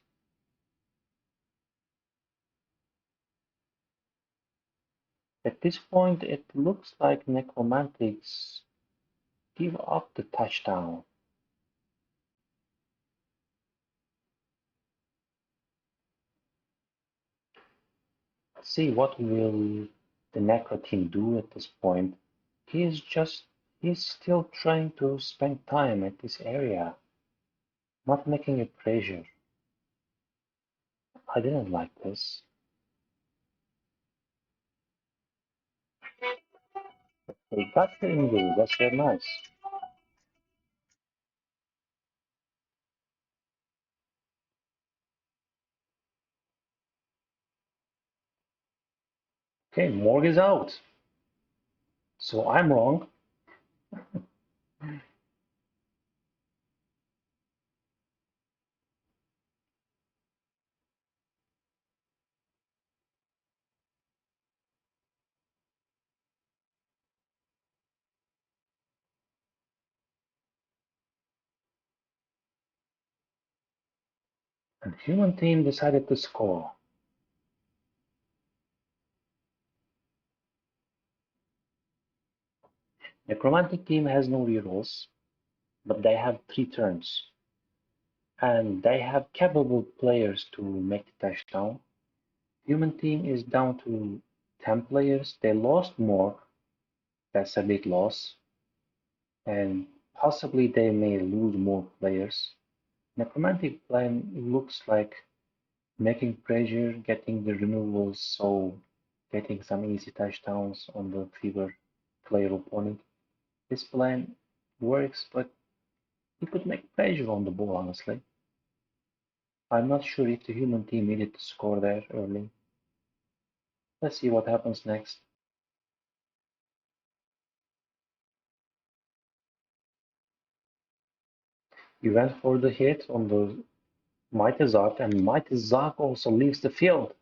Speaker 2: At this point, it looks like necromantics give up the touchdown. Let's see what will the necro team do at this point. He's still trying to spend time at this area, not making it pressure. I didn't like this. They got the injury, that's very nice. Okay, Morg is out. So I'm wrong. And human team decided to score. Necromantic team has no rerolls, but they have 3 turns. And they have capable players to make the touchdown. Human team is down to 10 players. They lost more. That's a big loss. And possibly they may lose more players. Necromantic plan looks like making pressure, getting the removals, so getting some easy touchdowns on the fever player opponent. This plan works, but he could make pressure on the ball, honestly. I'm not sure if the human team needed to score there early. Let's see what happens next. He went for the hit on the Mighty Zark, and Mighty Zark also leaves the field.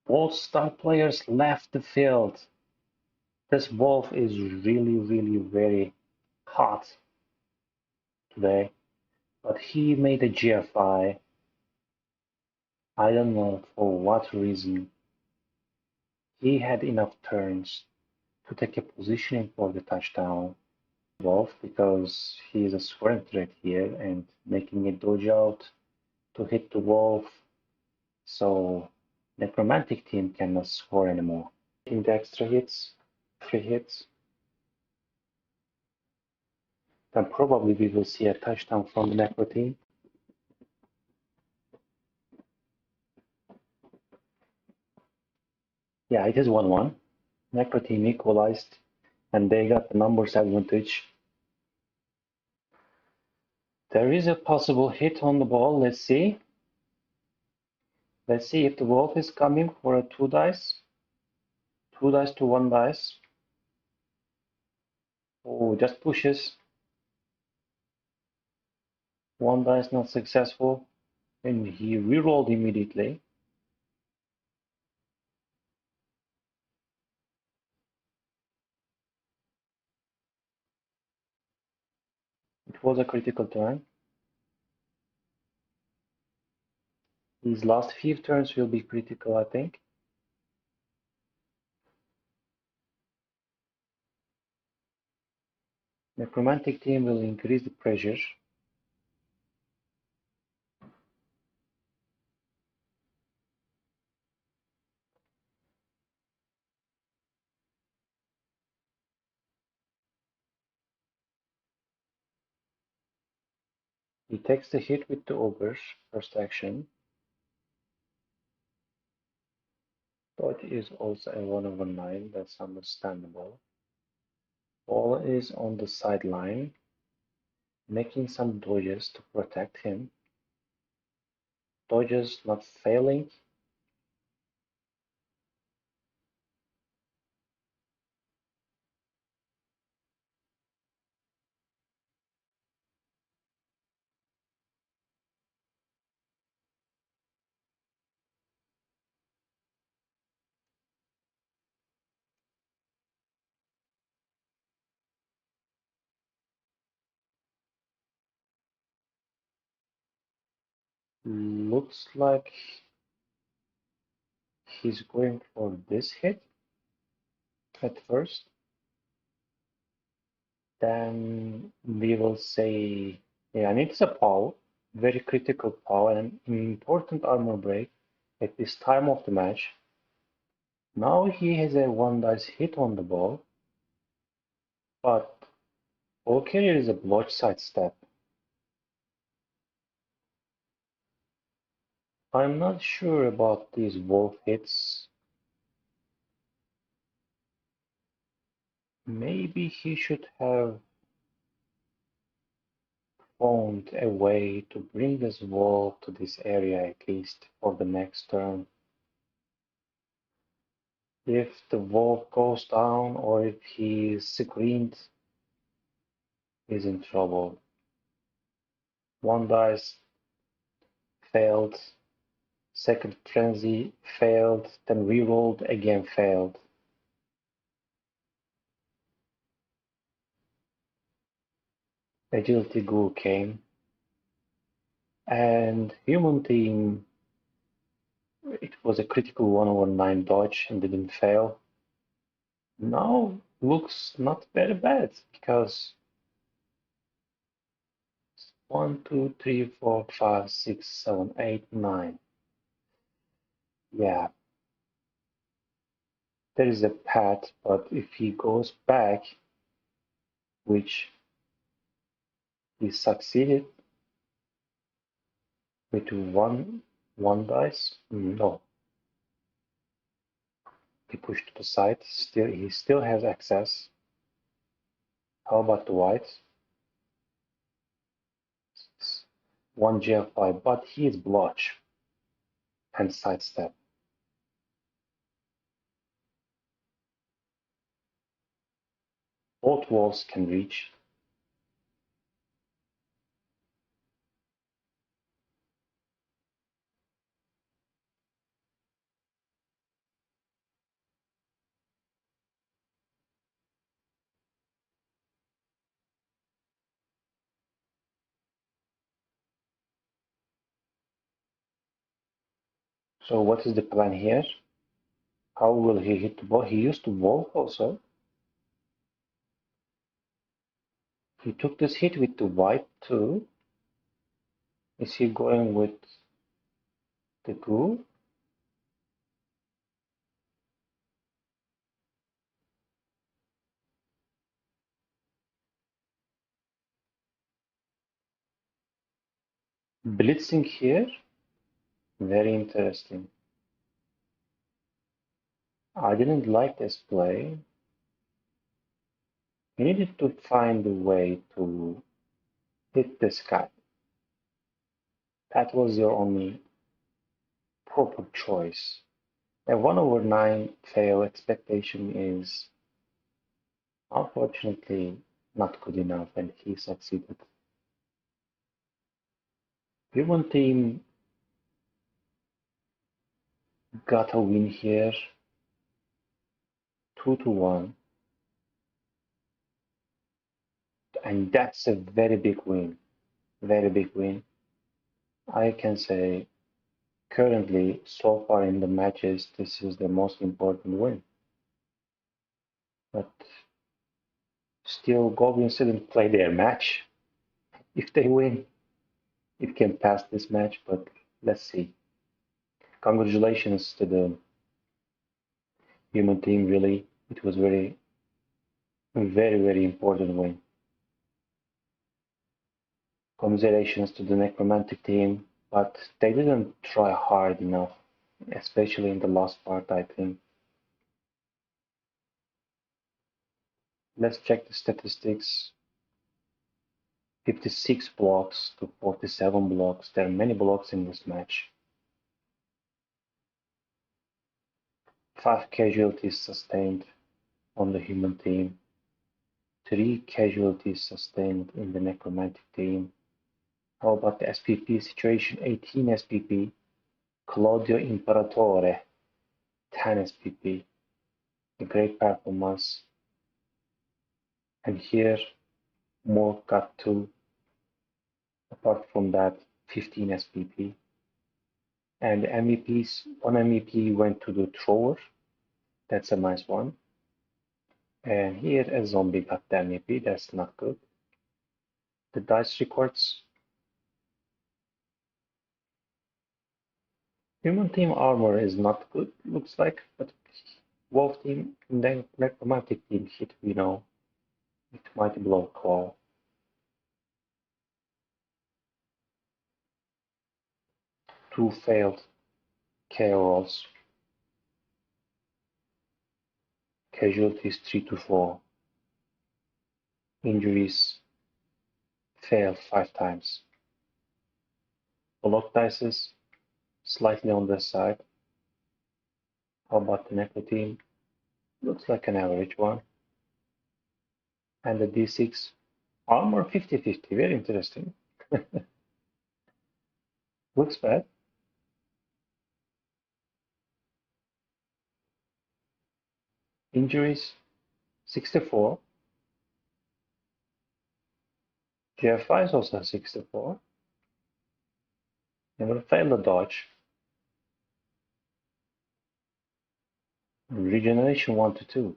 Speaker 2: Both star players left the field. This wolf is really very hot today. But he made a GFI. I don't know for what reason. He had enough turns to take a positioning for the touchdown. Wolf, because he is a scoring threat here and making a dodge out to hit the wolf. So necromantic team cannot score anymore. In the extra hits, 3 hits, then probably we will see a touchdown from the necro team. Yeah, it is 1-1. Necro team equalized, and they got the numbers advantage. There is a possible hit on the ball. Let's see. Let's see if the wolf is coming for a 2 dice. 2 dice to 1 dice. Oh, just pushes. 1 dice not successful. And he rerolled immediately. It was a critical turn. These last few turns will be critical, I think. Necromantic team will increase the pressure. He takes the hit with the ogre, first action. Dodge is also a 1/9, that's understandable. Ball is on the sideline, making some dodges to protect him. Dodges not failing. Looks like he's going for this hit at first. Then we will say, yeah, and it's a POW, very critical POW, and an important armor break at this time of the match. Now he has a 1 dice hit on the ball, but ball carrier is a blotch sidestep. I'm not sure about these wolf hits. Maybe he should have found a way to bring this wolf to this area at least for the next turn. If the wolf goes down or if he screamed, he's in trouble. 1 dice failed, second frenzy failed, then rerolled again failed. Agility ghoul came, and human team, it was a critical 1/9 dodge and didn't fail. Now looks not very bad because 1, 2, 3, 4, 5, 6, 7, 8, 9. Yeah, there is a path, but if he goes back, which he succeeded with one dice, no, he pushed to the side. Still, he still has access. How about the white? 1 GF5, but he is blotch and sidestep. Both walls can reach. So what is the plan here? How will he hit the ball? He used the wolf also. He took this hit with the white too. Is he going with the ghoul? Blitzing here? Very interesting. I didn't like this play. He needed to find a way to hit this guy. That was your only proper choice. A 1/9 fail expectation is unfortunately not good enough, and he succeeded. Human team got a win here, 2-1, and that's a very big win. Very big win. I can say currently, so far in the matches, this is the most important win. But still, Goblins didn't play their match. If they win, it can pass this match, but let's see. Congratulations to the human team, really. It was very important win. Congratulations to the Necromantic team, but they didn't try hard enough, especially in the last part, I think. Let's check the statistics. 56 blocks to 47 blocks. There are many blocks in this match. 5 casualties sustained on the human team. 3 casualties sustained in the necromantic team. How about the SPP situation? 18 SPP. Claudio Imperatore, 10 SPP. A great performance. And here, Morg got 2. Apart from that, 15 SPP. And MEPs, one MEP went to the thrower. That's a nice one. And here a zombie got the MEP. That's not good. The dice records. Human team armor is not good, looks like, but Wolf team and then Necromantic team hit, it might blow claw. Two failed KO rolls. Casualties 3-4. Injuries failed 5 times. Block dices slightly on the side. How about the Necro team? Looks like an average one. And the D6 armor 50-50, very interesting. Looks bad. Injuries 64. GFI is also 64. Never failed a dodge. Regeneration 1-2.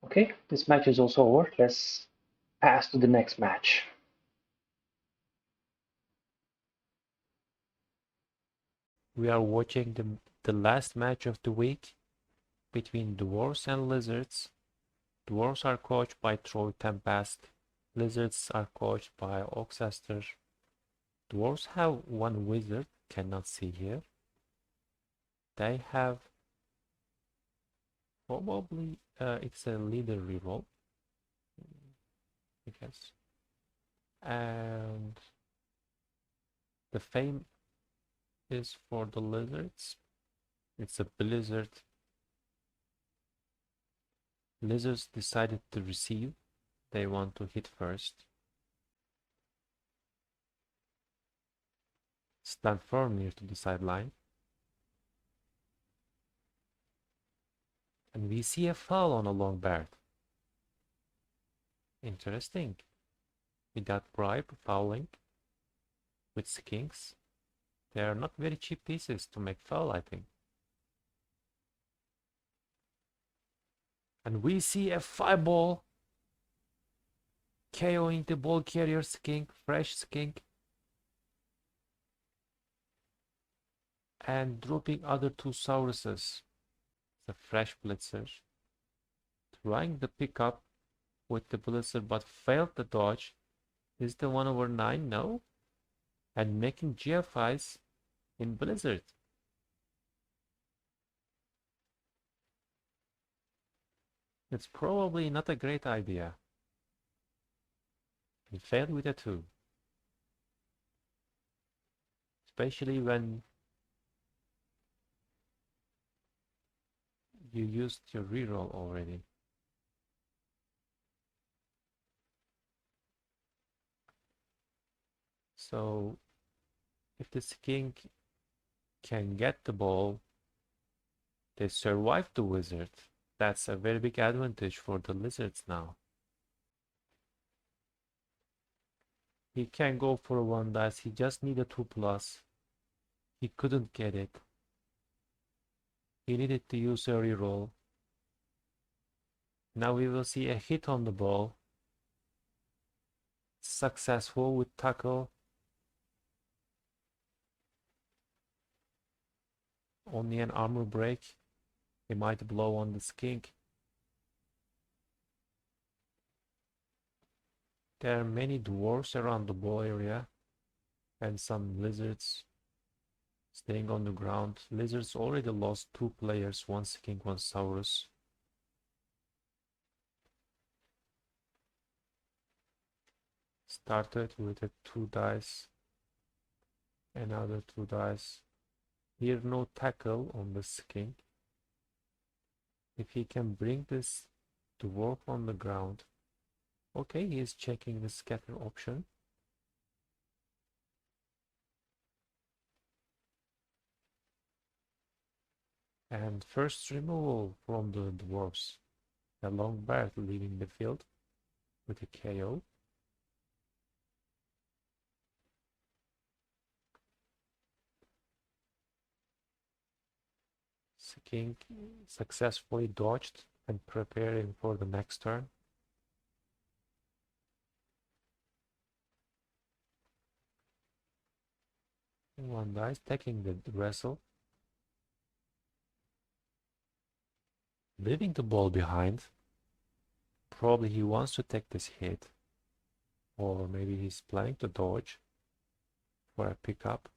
Speaker 2: Okay, this match is also over. Let's pass to the next match.
Speaker 1: We are watching the last match of the week between Dwarves and Lizards. Dwarves are coached by Troy Tempest. Lizards are coached by Oxaster. Dwarves have one wizard, cannot see here. They have probably it's a leader reroll, I guess. And the fame is for the lizards. It's a blizzard. Lizards decided to receive. They want to hit first. Stand firm near to the sideline. And we see a foul on a long bird. Interesting. Without bribe, fouling with skinks. They are not very cheap pieces to make foul, I think. And we see a fireball KOing the ball carrier skink, fresh skink. And dropping other 2 Sauruses. The fresh blitzer. Trying the pickup with the blitzer but failed the dodge. Is the 1/9? No. And making GFIs in blizzard. It's probably not a great idea. He failed with a 2. especially when you used your reroll already. So if the skink can get the ball, they survive the wizard. That's a very big advantage for the lizards now. He can go for a 1 dice. He just need a 2+. He couldn't get it. He needed to use a reroll. Now we will see a hit on the ball. Successful with tackle. Only an armor break. He might blow on the skink. There are many dwarves around the ball area and some lizards staying on the ground. Lizards already lost 2 players, one skink, one saurus. Started with a 2 dice, another 2 dice. Here no tackle on the skink. If he can bring this dwarf on the ground. Okay, he is checking the scatter option. And first removal from the dwarves. A long bird leaving the field with a KO. Skink successfully dodged and preparing for the next turn. One dice taking the wrestle. Leaving the ball behind. Probably he wants to take this hit. Or maybe he's planning to dodge for a pickup.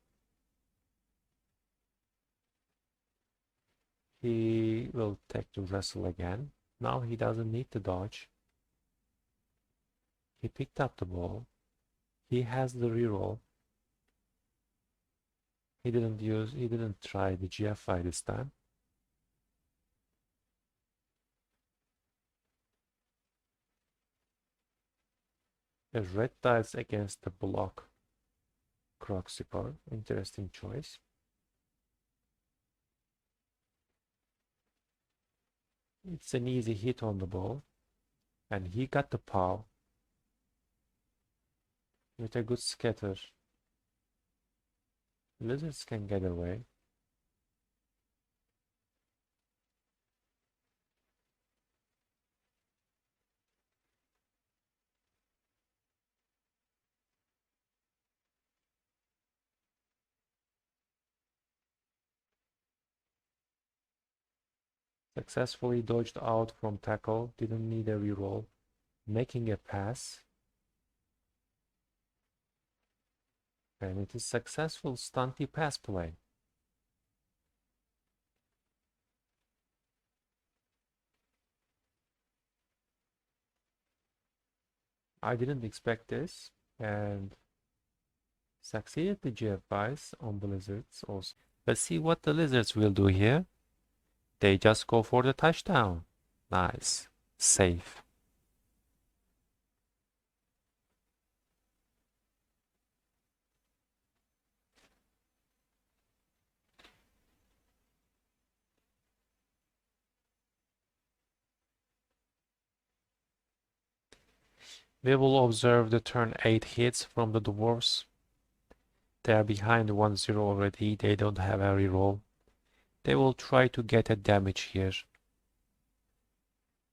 Speaker 1: He will take the wrestle again. Now he doesn't need to dodge. He picked up the ball. He has the reroll. He didn't try the GFI this time. A red dice against the block Croxipar. Interesting choice. It's an easy hit on the ball. And he got the paw with a good scatter. Lizards can get away. Successfully dodged out from tackle. Didn't need a reroll. Making a pass. And it is successful stunty pass play. I didn't expect this and succeeded the GFIs on the lizards also. Let's see what the lizards will do here. They just go for the touchdown. Nice. Safe. We will observe the turn 8 hits from the dwarves. They are behind 1-0 already. They don't have a reroll. They will try to get a damage here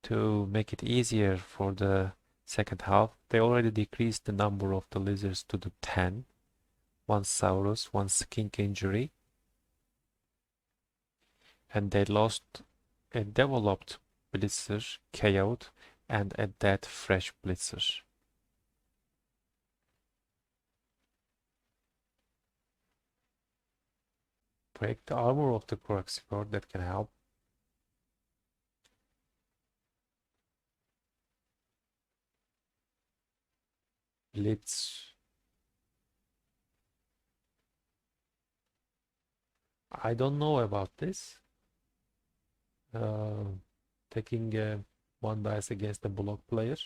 Speaker 1: to make it easier for the second half. They already decreased the number of the lizards to the 10. One Saurus, one skink injury. And they lost a developed blitzer, KO'd, and a dead fresh blitzer. Break the armor of the Croxipar, that can help. Blitz. I don't know about this. Uh, taking one dice against a block player.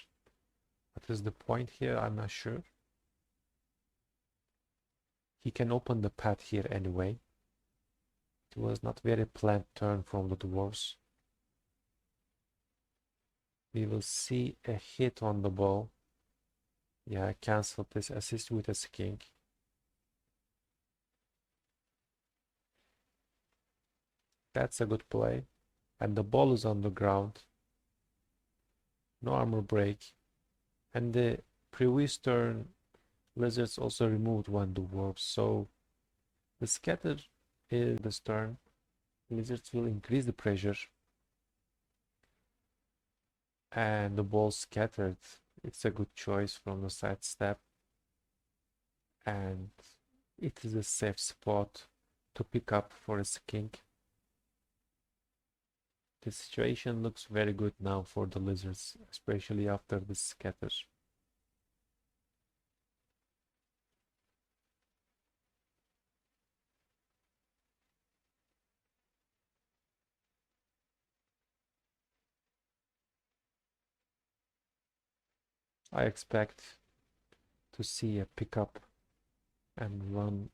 Speaker 1: What is the point here? I'm not sure. He can open the path here anyway. It was not very planned turn from the dwarves. We will see a hit on the ball. Yeah, I canceled this assist with a king. That's a good play. And the ball is on the ground. No armor break. And the previous turn, lizards also removed one dwarf. So the scatter is this turn. Lizards will increase the pressure. And the ball scattered. It's a good choice from the side step. And it is a safe spot to pick up for a king. The situation looks very good now for the lizards, especially after the scatter. I expect to see a pickup and run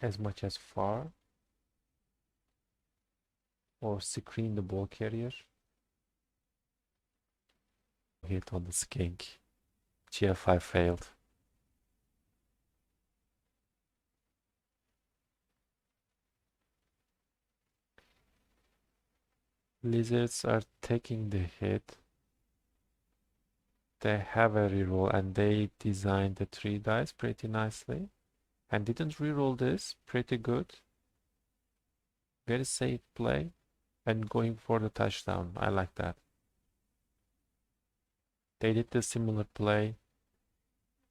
Speaker 1: as much as far or screen the ball carrier. Hit on the skink. GF5 failed. Lizards are taking the hit. They have a reroll and they designed the 3 dice pretty nicely. And didn't reroll this. Pretty good. Very safe play. And going for the touchdown. I like that. They did the similar play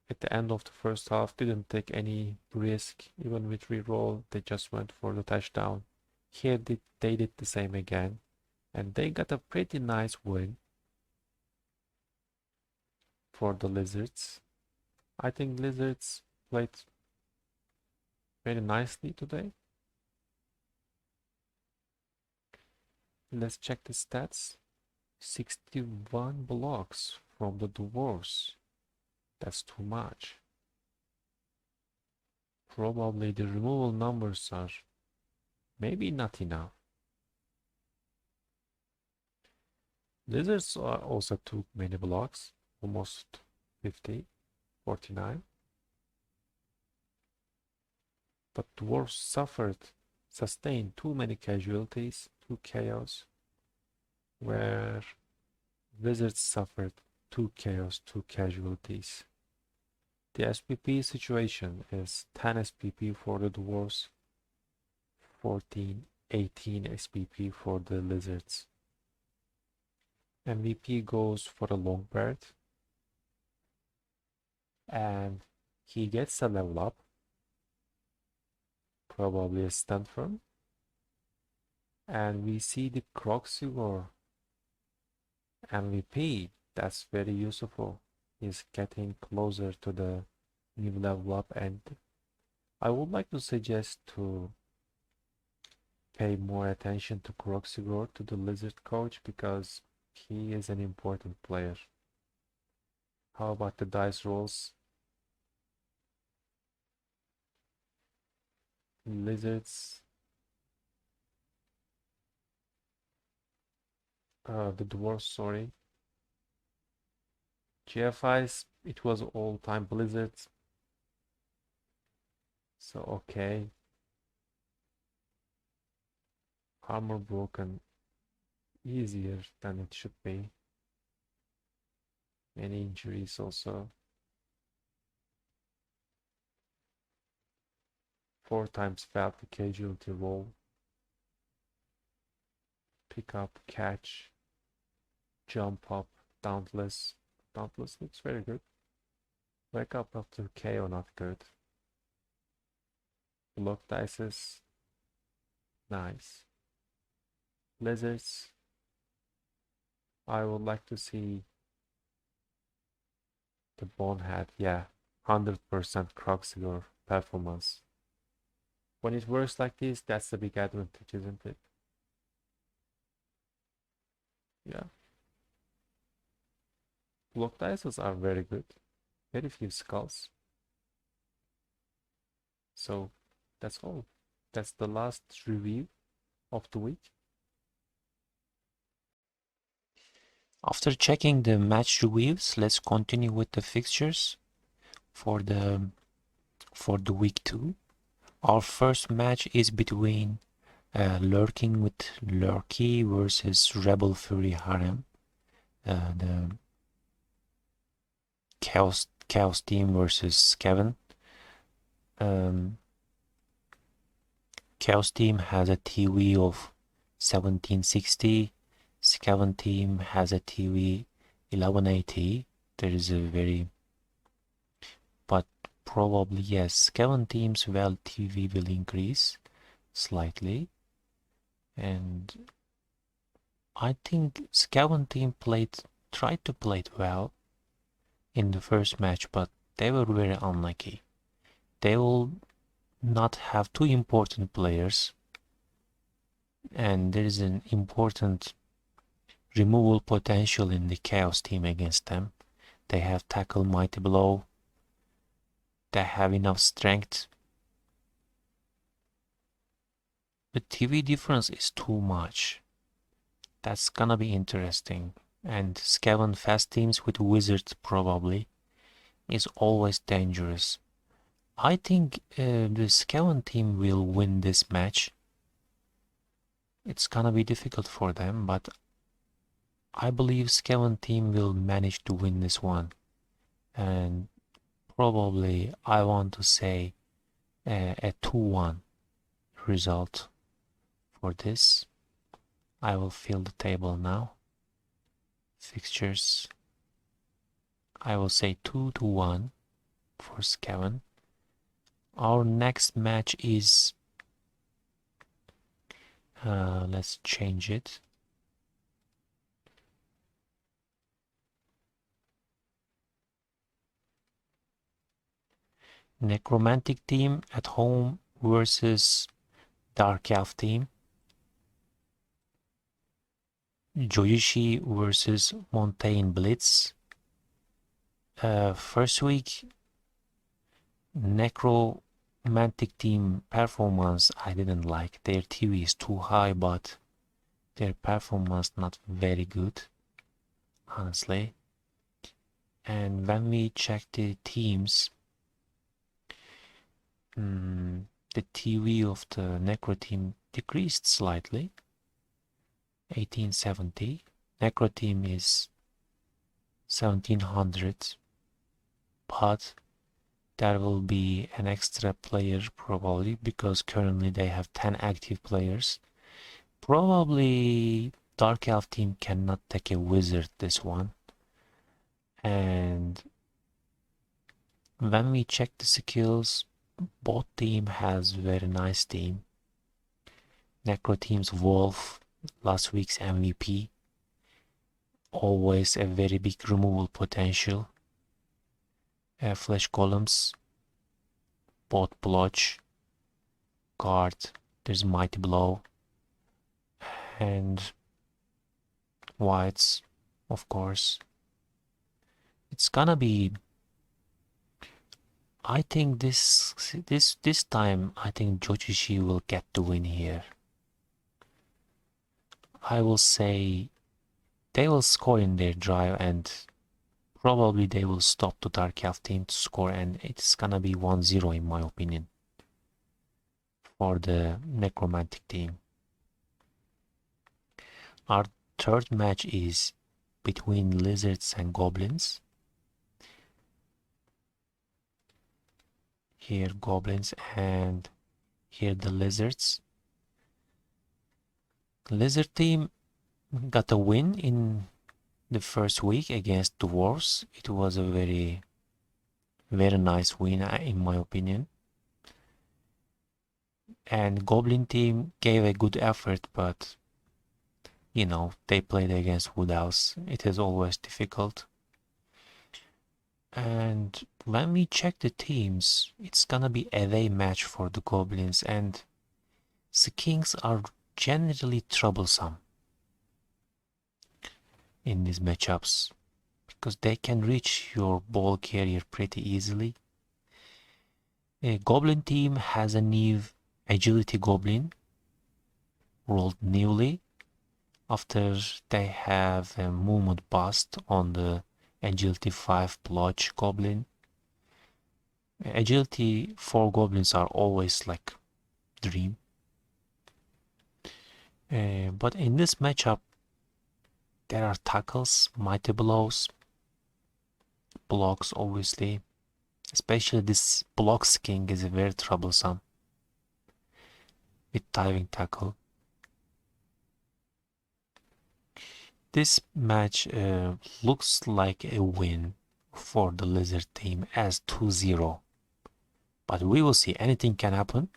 Speaker 1: at the end of the first half, didn't take any risk. Even with reroll, they just went for the touchdown. Here they did the same again. And they got a pretty nice win for the Lizards. I think Lizards played very nicely today. Let's check the stats. 61 blocks from the Dwarves. That's too much. Probably the removal numbers are maybe not enough. Lizards also took many blocks, almost 50, 49. But Dwarves sustained too many casualties, too chaos, where Wizards suffered two chaos, two casualties. The SPP situation is 10 SPP for the Dwarves, 14, 18 SPP for the Lizards. MVP goes for a Longbird, and he gets a level up, probably a stand firm. And we see the Croxigor MVP. That's very useful. He's getting closer to the new level up, and I would like to suggest to pay more attention to Croxigor, to the Lizard coach, because he is an important player. How about the dice rolls? Lizards, the dwarves, sorry. GFIs, it was all-time blizzards. So, okay. Armor broken easier than it should be. Many injuries also. 4 times failed the casualty roll. Pick up, catch, jump up, dauntless. Dauntless looks very good. Wake up after KO, not good. Block dices, nice. Lizards, I would like to see the Bonehead, yeah, 100% Croxigor performance. When it works like this, that's the big advantage, isn't it? Yeah. Block dices are very good. Very few skulls. So that's all. That's the last review of the week. After checking the match reviews, let's continue with the fixtures for the week 2. Our first match is between Lurking with Lurky versus Rebel Fury Harem. The Chaos team versus Kevin. Chaos team has a TV of 1760. Scaven team has a TV 1180. There is a very, but probably yes, Scaven team's well TV will increase slightly, and I think Scaven team tried to play it well in the first match, but they were very unlucky. They will not have two important players, and there is an important removal potential in the Chaos team against them. They have tackle, mighty blow. They have enough strength. The TV difference is too much. That's gonna be interesting. And Scaven fast teams with wizards probably is always dangerous. I think the Scaven team will win this match. It's gonna be difficult for them, but I believe Scaven team will manage to win this one. And probably I want to say a 2-1 result for this. I will fill the table now. Fixtures. I will say 2-1 for Scaven. Our next match is let's change it. Necromantic team at home versus Dark Elf team. Joyishi versus Montaigne Blitz. First week, Necromantic team performance I didn't like. Their TV is too high, but their performance not very good, honestly. And when we check the teams, the TV of the Necro team decreased slightly. 1870. Necro team is 1700, but there will be an extra player probably because currently they have 10 active players. Probably Dark Elf team cannot take a wizard this one. And when we check the skills, both team has very nice team. Necro team's Wolf, last week's MVP. Always a very big removal potential. Flesh columns, both blotch, guard, there's mighty blow, and whites, of course. It's gonna be, I think this time I think Jojishi will get the win here. I will say they will score in their drive and probably they will stop the Dark Elf team to score, and it's gonna be 1-0 in my opinion for the Necromantic team. Our third match is between Lizards and Goblins. Here Goblins and here the Lizards. Lizard team got a win in the first week against Dwarves. It was a very nice win in my opinion. And Goblin team gave a good effort, but you know, they played against Woodhouse. It is always difficult. And when we check the teams, it's gonna be away match for the Goblins, and the Kings are generally troublesome in these matchups because they can reach your ball carrier pretty easily. A Goblin team has a new Agility Goblin rolled newly after they have a movement bust on the Agility 5 Blodge Goblin. Agility 4 Goblins are always like dream. But in this matchup, there are tackles, mighty blows, blocks obviously. Especially this blocks king is very troublesome with diving tackle. This match looks like a win for the Lizard team as 2-0. But we will see, anything can happen.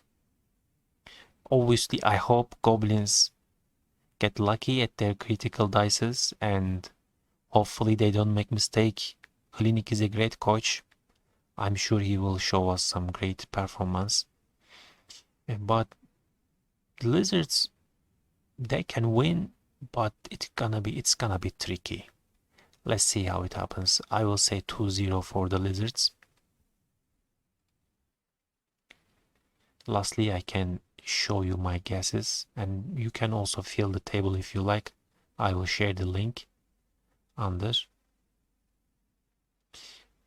Speaker 1: Obviously, I hope Goblins get lucky at their critical dices and hopefully they don't make mistake. Klinik is a great coach. I'm sure he will show us some great performance. But the Lizards, they can win, but it's gonna be tricky. Let's see how it happens. I will say 2-0 for the Lizards. Lastly, I can show you my guesses, and you can also fill the table if you like. I will share the link under.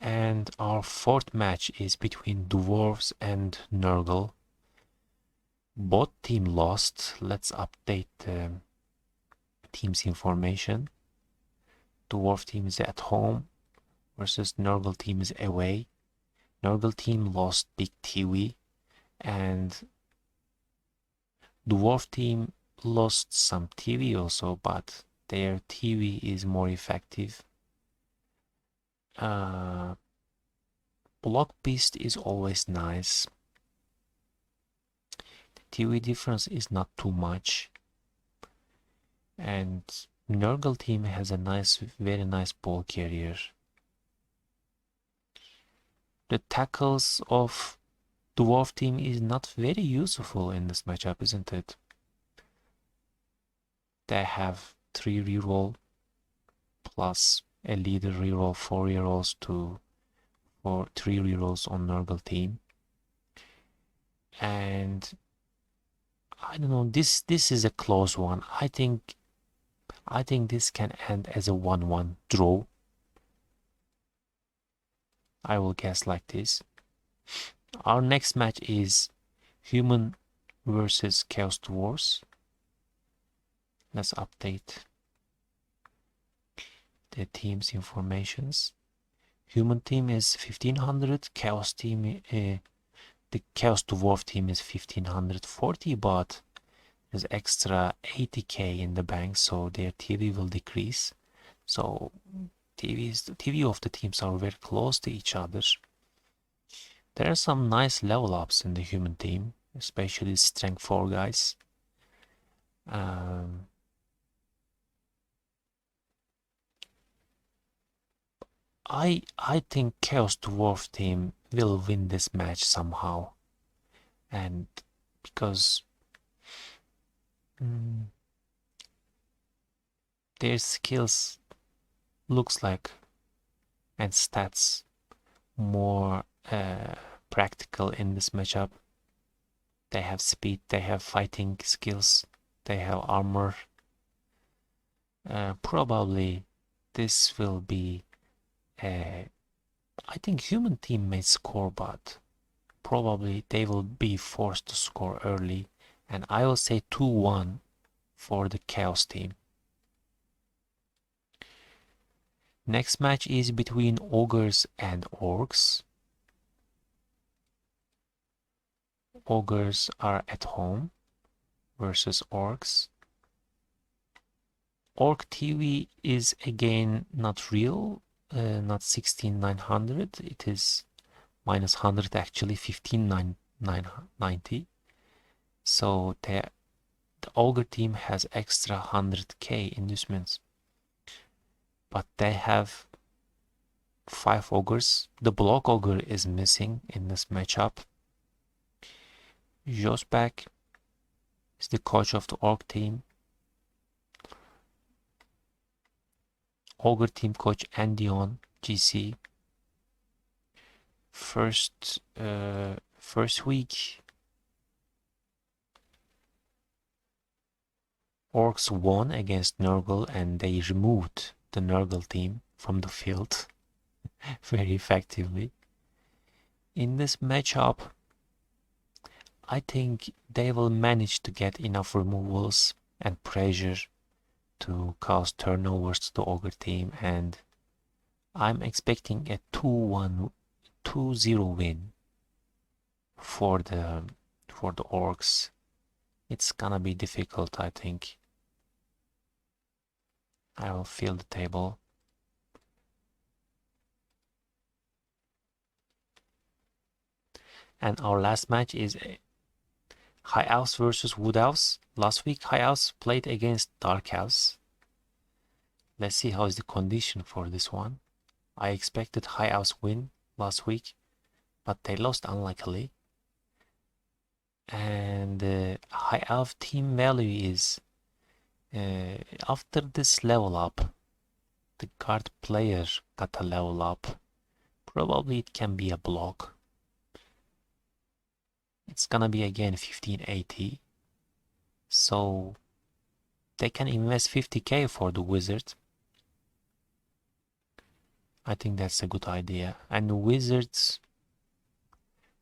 Speaker 1: And our fourth match is between Dwarves and Nurgle. Both team lost. Let's update the team's information. Dwarf team is at home versus Nurgle team is away. Nurgle team lost Big TV and Dwarf team lost some TV also, but their TV is more effective. Block Beast is always nice. The TV difference is not too much. And Nurgle team has a nice, very nice ball carrier. The tackles of Dwarf team is not very useful in this matchup, isn't it? They have 3 reroll plus a leader reroll, 4 rerolls for 3 rerolls on Nurgle team. And I don't know, this is a close one. I think this can end as a 1-1 draw. I will guess like this. Our next match is Human versus Chaos Dwarves. Let's update the team's informations. Human team is 1500, Chaos team, the Chaos Dwarf team is 1540, but there's extra 80k in the bank, so their TV will decrease. So TV of the teams are very close to each other. There are some nice level ups in the Human team, especially strength 4 guys. I think Chaos Dwarf team will win this match somehow, and because their skills looks like and stats more practical in this matchup. They have speed, they have fighting skills, they have armor. Probably this will be I think Human team may score, but probably they will be forced to score early, and I will say 2-1 for the Chaos team. Next match is between Ogres and Orcs. Ogres are at home versus Orcs. Orc TV is again not real, not 16900. It is minus 100 actually, 15990. So the Ogre team has extra 100k inducements, but they have 5 ogres. The block ogre is missing in this matchup. Josbek is the coach of the orc team. Ogre team coach Andion GC. First week, orcs won against Nurgle and they removed the Nurgle team from the field very effectively. In this matchup, I think they will manage to get enough removals and pressure to cause turnovers to the ogre team, and I'm expecting a 2-1, 2-0 win for the orcs. It's gonna be difficult, I think. I will fill the table. And our last match is High Elves versus Wood Elves. Last week High Elves played against Dark Elves. Let's see how is the condition for this one. I expected High Elves win last week, but they lost unluckily. And High Elf team value is after this level up, the guard player got a level up. Probably it can be a block. It's gonna be again 1580. So they can invest 50k for the wizard. I think that's a good idea. And the wizards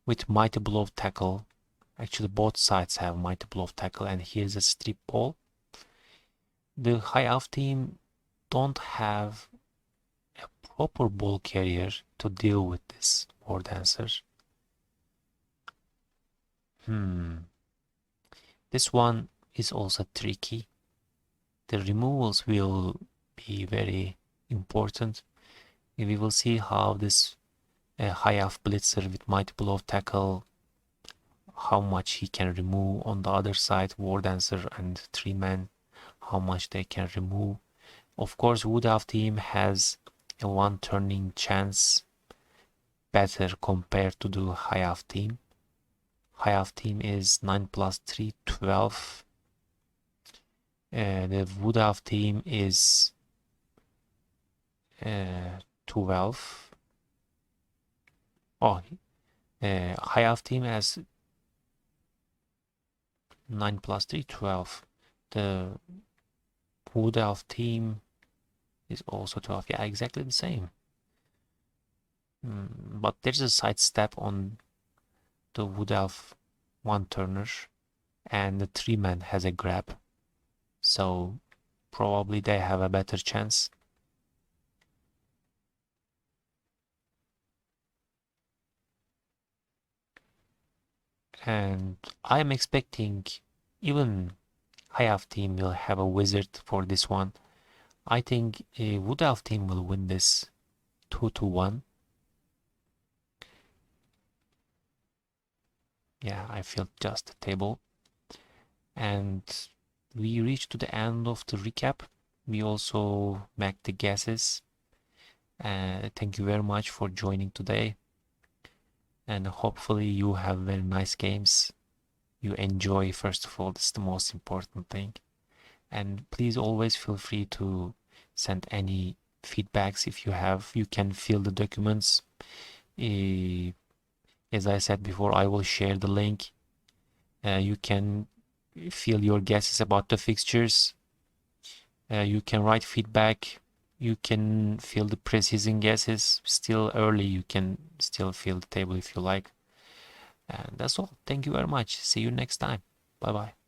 Speaker 1: with Mighty Blow of Tackle. Actually both sides have Mighty Blow of Tackle, and here's a strip ball. The High Elf team don't have a proper ball carrier to deal with this War Dancer. This one is also tricky. The removals will be very important. We will see how this High Elf Blitzer with Mighty Blow of Tackle, how much he can remove. On the other side, War Dancer and 3-man, how much they can remove. Of course, Wood Elf team has a 1 turning chance better compared to the High Elf team. High Elf team is 9 plus 3, 12. The Wood Elf team is 12. Oh, High Elf team has 9 plus 3, 12. The Wood Elf team is also 12. Yeah, exactly the same. But there's a side step on the Wood Elf 1-turner, and the 3-man has a grab. So probably they have a better chance. And I'm expecting even High Elf team will have a wizard for this one. I think a Wood Elf team will win this 2-1. Yeah, I filled just the table. And we reached to the end of the recap. We also make the guesses. Thank you very much for joining today. And hopefully you have very nice games. You enjoy, first of all, that's the most important thing. And please always feel free to send any feedbacks if you have. You can fill the documents. As I said before, I will share the link. You can fill your guesses about the fixtures. You can write feedback. You can fill the precision guesses. Still early, you can still fill the table if you like. And that's all. Thank you very much. See you next time. Bye bye.